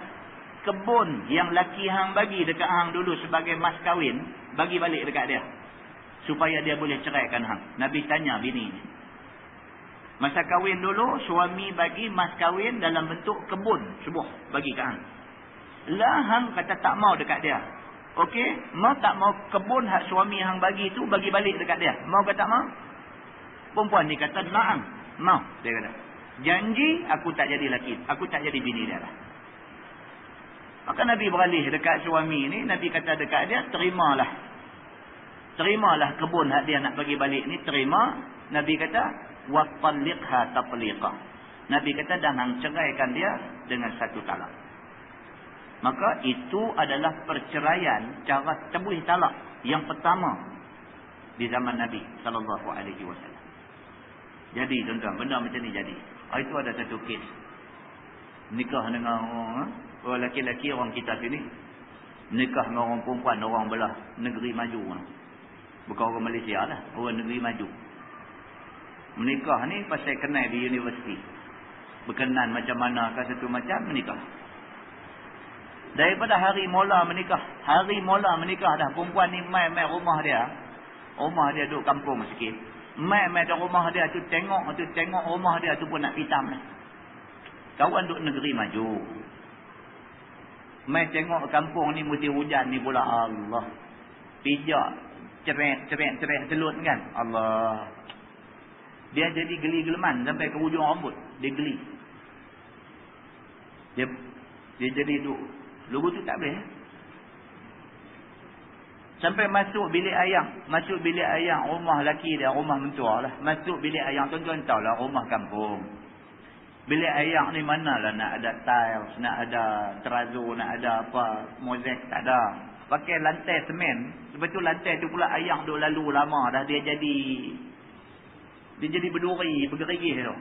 B: kebun yang laki hang bagi dekat hang dulu sebagai mas kahwin, bagi balik dekat dia supaya dia boleh ceraikan hang. Nabi tanya bini ni. Masa kahwin dulu suami bagi mas kahwin dalam bentuk kebun sebuah bagi kat hang. Lah hang kata tak mau dekat dia. Okey, mau tak mau kebun hak suami hang bagi tu bagi balik dekat dia. Mau ke tak mau? Perempuan ni kata na'am, mau. Dia kata, janji aku tak jadi laki, aku tak jadi bini dia lah. Maka Nabi beralih dekat suami ni. Nabi kata dekat dia, terimalah. Terimalah kebun hak dia nak bagi balik ni. Terima. Nabi kata, وَطَلِّقْهَا تَطْلِقًا. Nabi kata, dan hang ceraikan dia dengan satu talak. Maka itu adalah perceraian cara tebuih talak yang pertama di zaman Nabi SAW. Jadi tuan-tuan, benda macam ni jadi. Itu ada satu kes. Nikah dengan orang lelaki-lelaki orang kita sini. Nikah dengan orang perempuan, orang belah negeri maju. Bukan orang Malaysia lah, orang negeri maju. Menikah ni pasal kenal di universiti. Berkenan macam mana ke satu macam menikah. Daripada hari mula menikah. Hari mula menikah dah. Perempuan ni mai rumah dia. Rumah dia duduk kampung sikit. Mai ke rumah dia tu tengok rumah dia tu pun nak pitam lah. Kawan duduk negeri maju. Mai tengok kampung ni musim hujan ni pula. Allah. Pijak. Cerek celut kan. Allah. Dia jadi geli-geleman sampai ke hujung rambut. Dia geli. Dia jadi duduk. Lugu tu tak boleh. Sampai masuk bilik ayam. Masuk bilik ayam rumah laki dia. Rumah mentua lah. Masuk bilik ayam. Tuan-tuan tahu lah rumah kampung. Bilik ayam ni manalah nak ada tiles, nak ada terazo, nak ada apa, mozaik, tak ada. Pakai lantai semen. Sebab tu lantai tu pula ayam duk lalu lama dah dia jadi berduri, bergerigih tu.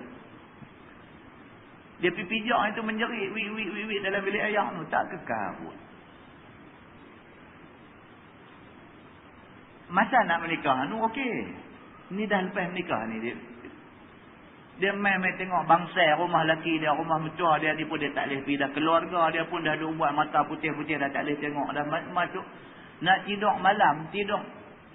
B: Dia pijak itu menjerit, wik dalam bilik ayam tu. Tak kekal pun. Masa nak menikah tu okey. Ni dah lepas menikah ni dia main tengok bangsa rumah laki dia, rumah mentua dia ni pun dia tak boleh pergi dah. Keluarga dia pun dah duk buat mata putih-putih dah tak boleh tengok dah. Masuk nak tidur malam, tidur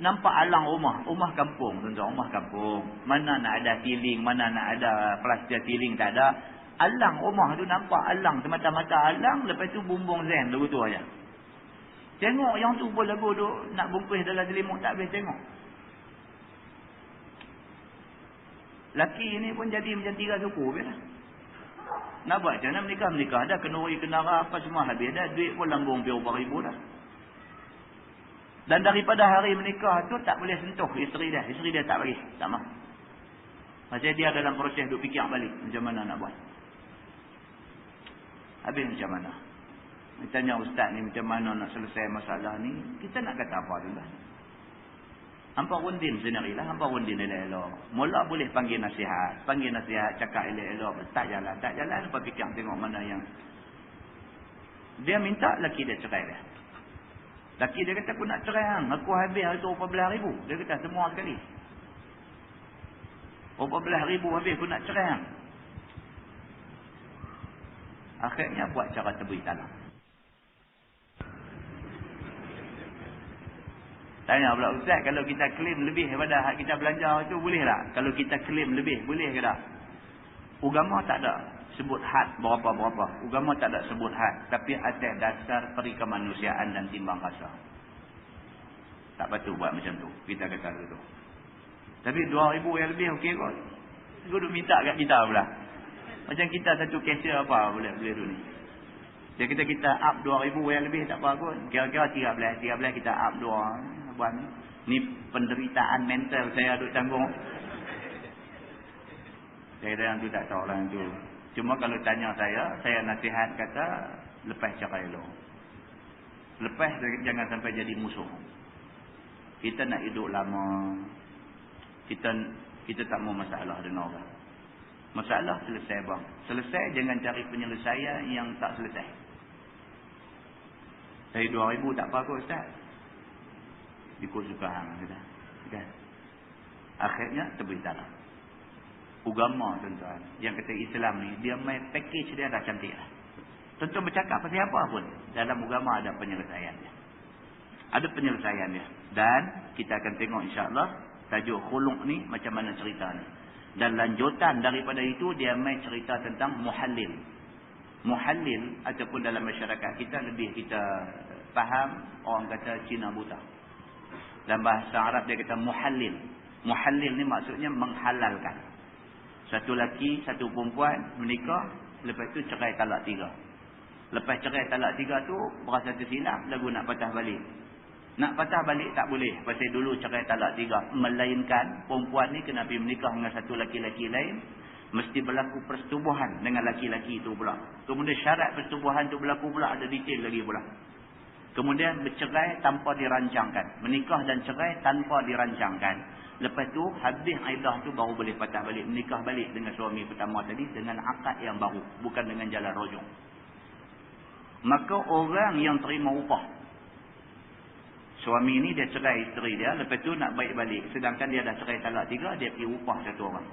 B: nampak alang rumah kampung tuan-tuan, rumah kampung. Mana nak ada tiling, mana nak ada plaster tiling, tak ada. Alang rumah tu nampak alang, semata-mata alang, lepas tu bumbung zen lagu tu aja. Tengok yang tu pun lagu duk nak bungkus dalam selimut tak boleh tengok. Laki ni pun jadi macam tiga suku lah. Nak buat macam mana menikah? Dah kenuri, kenara, apa semua habis dah. Duit pun lambung berapa ribu dah. Dan daripada hari menikah tu tak boleh sentuh isteri dia. Isteri dia tak bagi. Tak mahu. Macam dia dalam proses duk fikir balik. Macam mana nak buat. Habis macam mana? Tanya ustaz ni macam mana nak selesai masalah ni. Kita nak kata apa tu lah. Hampa rundin sendirilah. Hampa rundin elok-elok. Mula boleh panggil nasihat. Panggil nasihat. Cakap elok-elok. Tak jalan. Tak jalan. Hampa fikir tengok mana yang. Dia minta laki dia cerai dia. Laki dia kata aku nak cerai hang. Aku habis itu 14,000. Dia kata semua sekali. 14,000 habis aku nak cerai hang. Akhirnya buat cara tebui talak. Tanya pula ustaz, kalau kita claim lebih daripada hak kita belanja itu boleh tak? Kalau kita claim lebih boleh ke tak? Agama tak ada sebut had berapa-berapa. Agama tak ada sebut had. Tapi atas dasar perikemanusiaan dan timbang rasa. Tak patut buat macam tu. Kita kata tu. Tapi 2,000 yang lebih okey kot. Dia duk minta kat kita pula. Macam kita satu kasir apa boleh tu ni. Dia kata kita up 2,000 yang lebih tak apa kot. Kira-kira 13 kita up 2. Buat ni penderitaan mental saya duk tanggung. Saya yang tu tak tahu lah tu. Cuma kalau tanya saya nasihat kata lepas cerai lo. Lepas jangan sampai jadi musuh. Kita nak hidup lama. Kita tak mau masalah dengan orang. Masalah selesai bang. Selesai jangan cari penyelesaian yang tak selesai. Dari 2,000 tak apa kot ustaz. Ikut suka hang kata. Kan? Akhirnya terbitalah. Agama tuan-tuan. Yang kata Islam ni dia main package dia dah cantik lah. Tentu bercakap pasal apa pun dalam agama ada penyelesaian dia. Ada penyelesaian dia. Dan kita akan tengok insya-Allah tajuk khuluk ni macam mana cerita ni. Dan lanjutan daripada itu dia main cerita tentang muhallil. Muhallil ataupun dalam masyarakat kita lebih kita faham orang kata Cina buta. Dalam bahasa Arab dia kata muhallil. Muhallil ni maksudnya menghalalkan. Satu lelaki, satu perempuan menikah, lepas tu cerai talak 3. Lepas cerai talak 3 tu berasa tersilap lagu nak patah balik. Nak patah balik tak boleh. Pasal dulu cerai talak 3. Melainkan perempuan ni kena pergi menikah dengan satu laki-laki lain. Mesti berlaku persetubuhan dengan laki-laki itu pula. Kemudian syarat persetubuhan tu berlaku pula ada detail lagi pula. Kemudian bercerai tanpa dirancangkan. Menikah dan cerai tanpa dirancangkan. Lepas tu habis iddah tu baru boleh patah balik. Menikah balik dengan suami pertama tadi dengan akad yang baru. Bukan dengan jalan rojong. Maka orang yang terima upah. Suami ni dia cerai isteri dia. Lepas tu nak baik balik. Sedangkan dia dah cerai talak 3. Dia pergi upah satu orang.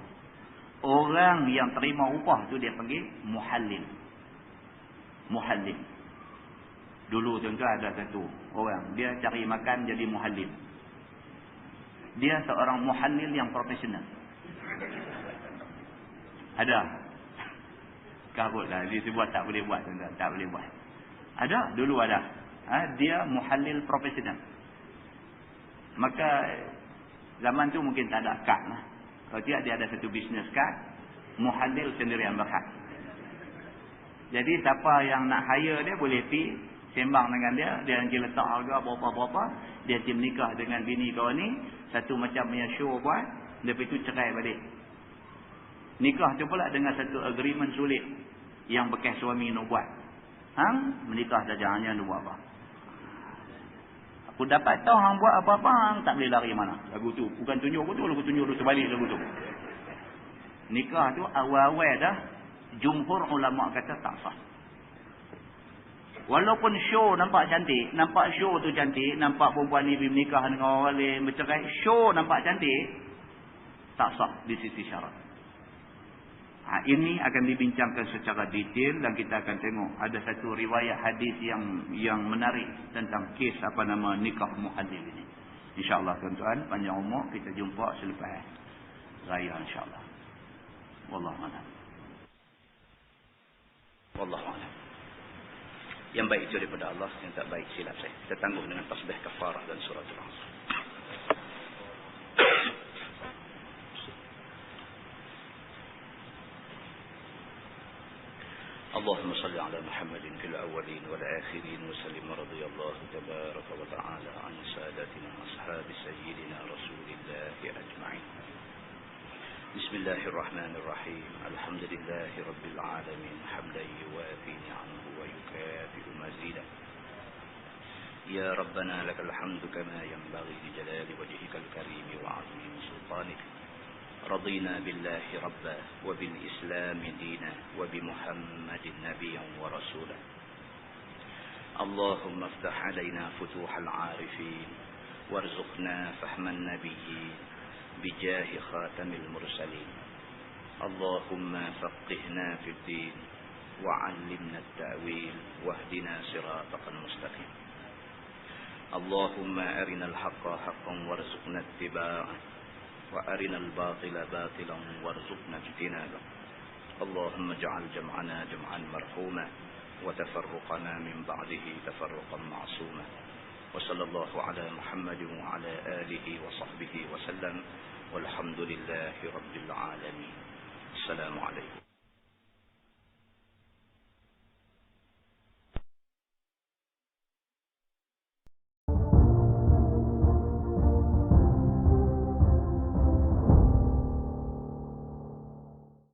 B: Orang yang terima upah tu dia panggil muhallil. Muhallil. Dulu tuan-tuan ada satu orang. Dia cari makan jadi muhallil. Dia seorang muhallil yang profesional. Ada. Kabutlah. Dia buat tak boleh buat tuan-tuan. Tak boleh buat. Ada. Dulu ada. Dia muhallil profesional. Maka zaman tu mungkin tak ada kad lah. Kalau tidak dia ada satu bisnes kad. Muhallil sendiri yang berhad. Jadi siapa yang nak hire dia boleh pergi sembang dengan dia. Dia nanti letak harga berapa-berapa. Dia nanti menikah dengan bini kau ni. Satu macam punya show buat. Lepas itu cerai balik. Nikah tu pula dengan satu agreement sulit. Yang bekas suami nak buat. Hang menikah saja hanya nak buat apa. Aku dapat tahu hang buat apa-apa, hang tak boleh lari mana. Lagu tu. Bukan tunjuk aku tu, lagu tunjuk tu sebalik lagu tu. Nikah tu awal-awal dah, jumhur ulama' kata tak sah. Walaupun show nampak cantik, nampak show tu cantik, nampak perempuan ni menikah dengan orang lain, bercerai, show nampak cantik, tak sah di sisi syarat. Ini akan dibincangkan secara detail dan kita akan tengok ada satu riwayat hadis yang menarik tentang kes apa nama nikah muhallil ini. InsyaAllah tuan-tuan, panjang umur kita jumpa selepas raya insyaAllah. Wallahualam. Wallahualam. Yang baik itu daripada Allah, yang tak baik silap saya. Kita tangguh dengan tasbih kafarah dan surah Al-Asr.
C: اللهم صل على محمد في الأولين والآخرين وسلم رضي الله تبارك وتعالى عن سادتنا أصحاب سيدنا رسول الله أجمعين. بسم الله الرحمن الرحيم. الحمد لله رب العالمين حمدا يوافي نعمه ويكافئ مزيدا. يا ربنا لك الحمد كما ينبغي لجلال وجهك الكريم وعظيم سلطانك. رضينا بالله ربا وبالإسلام دينا وبمحمد نبيا ورسولا. اللهم افتح علينا فتوح العارفين وارزقنا فهم النبيين بجاه خاتم المرسلين. اللهم فقهنا في الدين وعلمنا التأويل واهدنا صراطك المستقيم. اللهم أرنا الحق حقا وارزقنا اتباعه وأرنا الباطل باطلا وارزقنا اجتنابه. اللهم اجعل جمعنا جمعا مرحوما وتفرقنا من بعده تفرقا معصوما. وصلى الله على محمد وعلى آله وصحبه وسلم والحمد لله رب العالمين. السلام عليكم.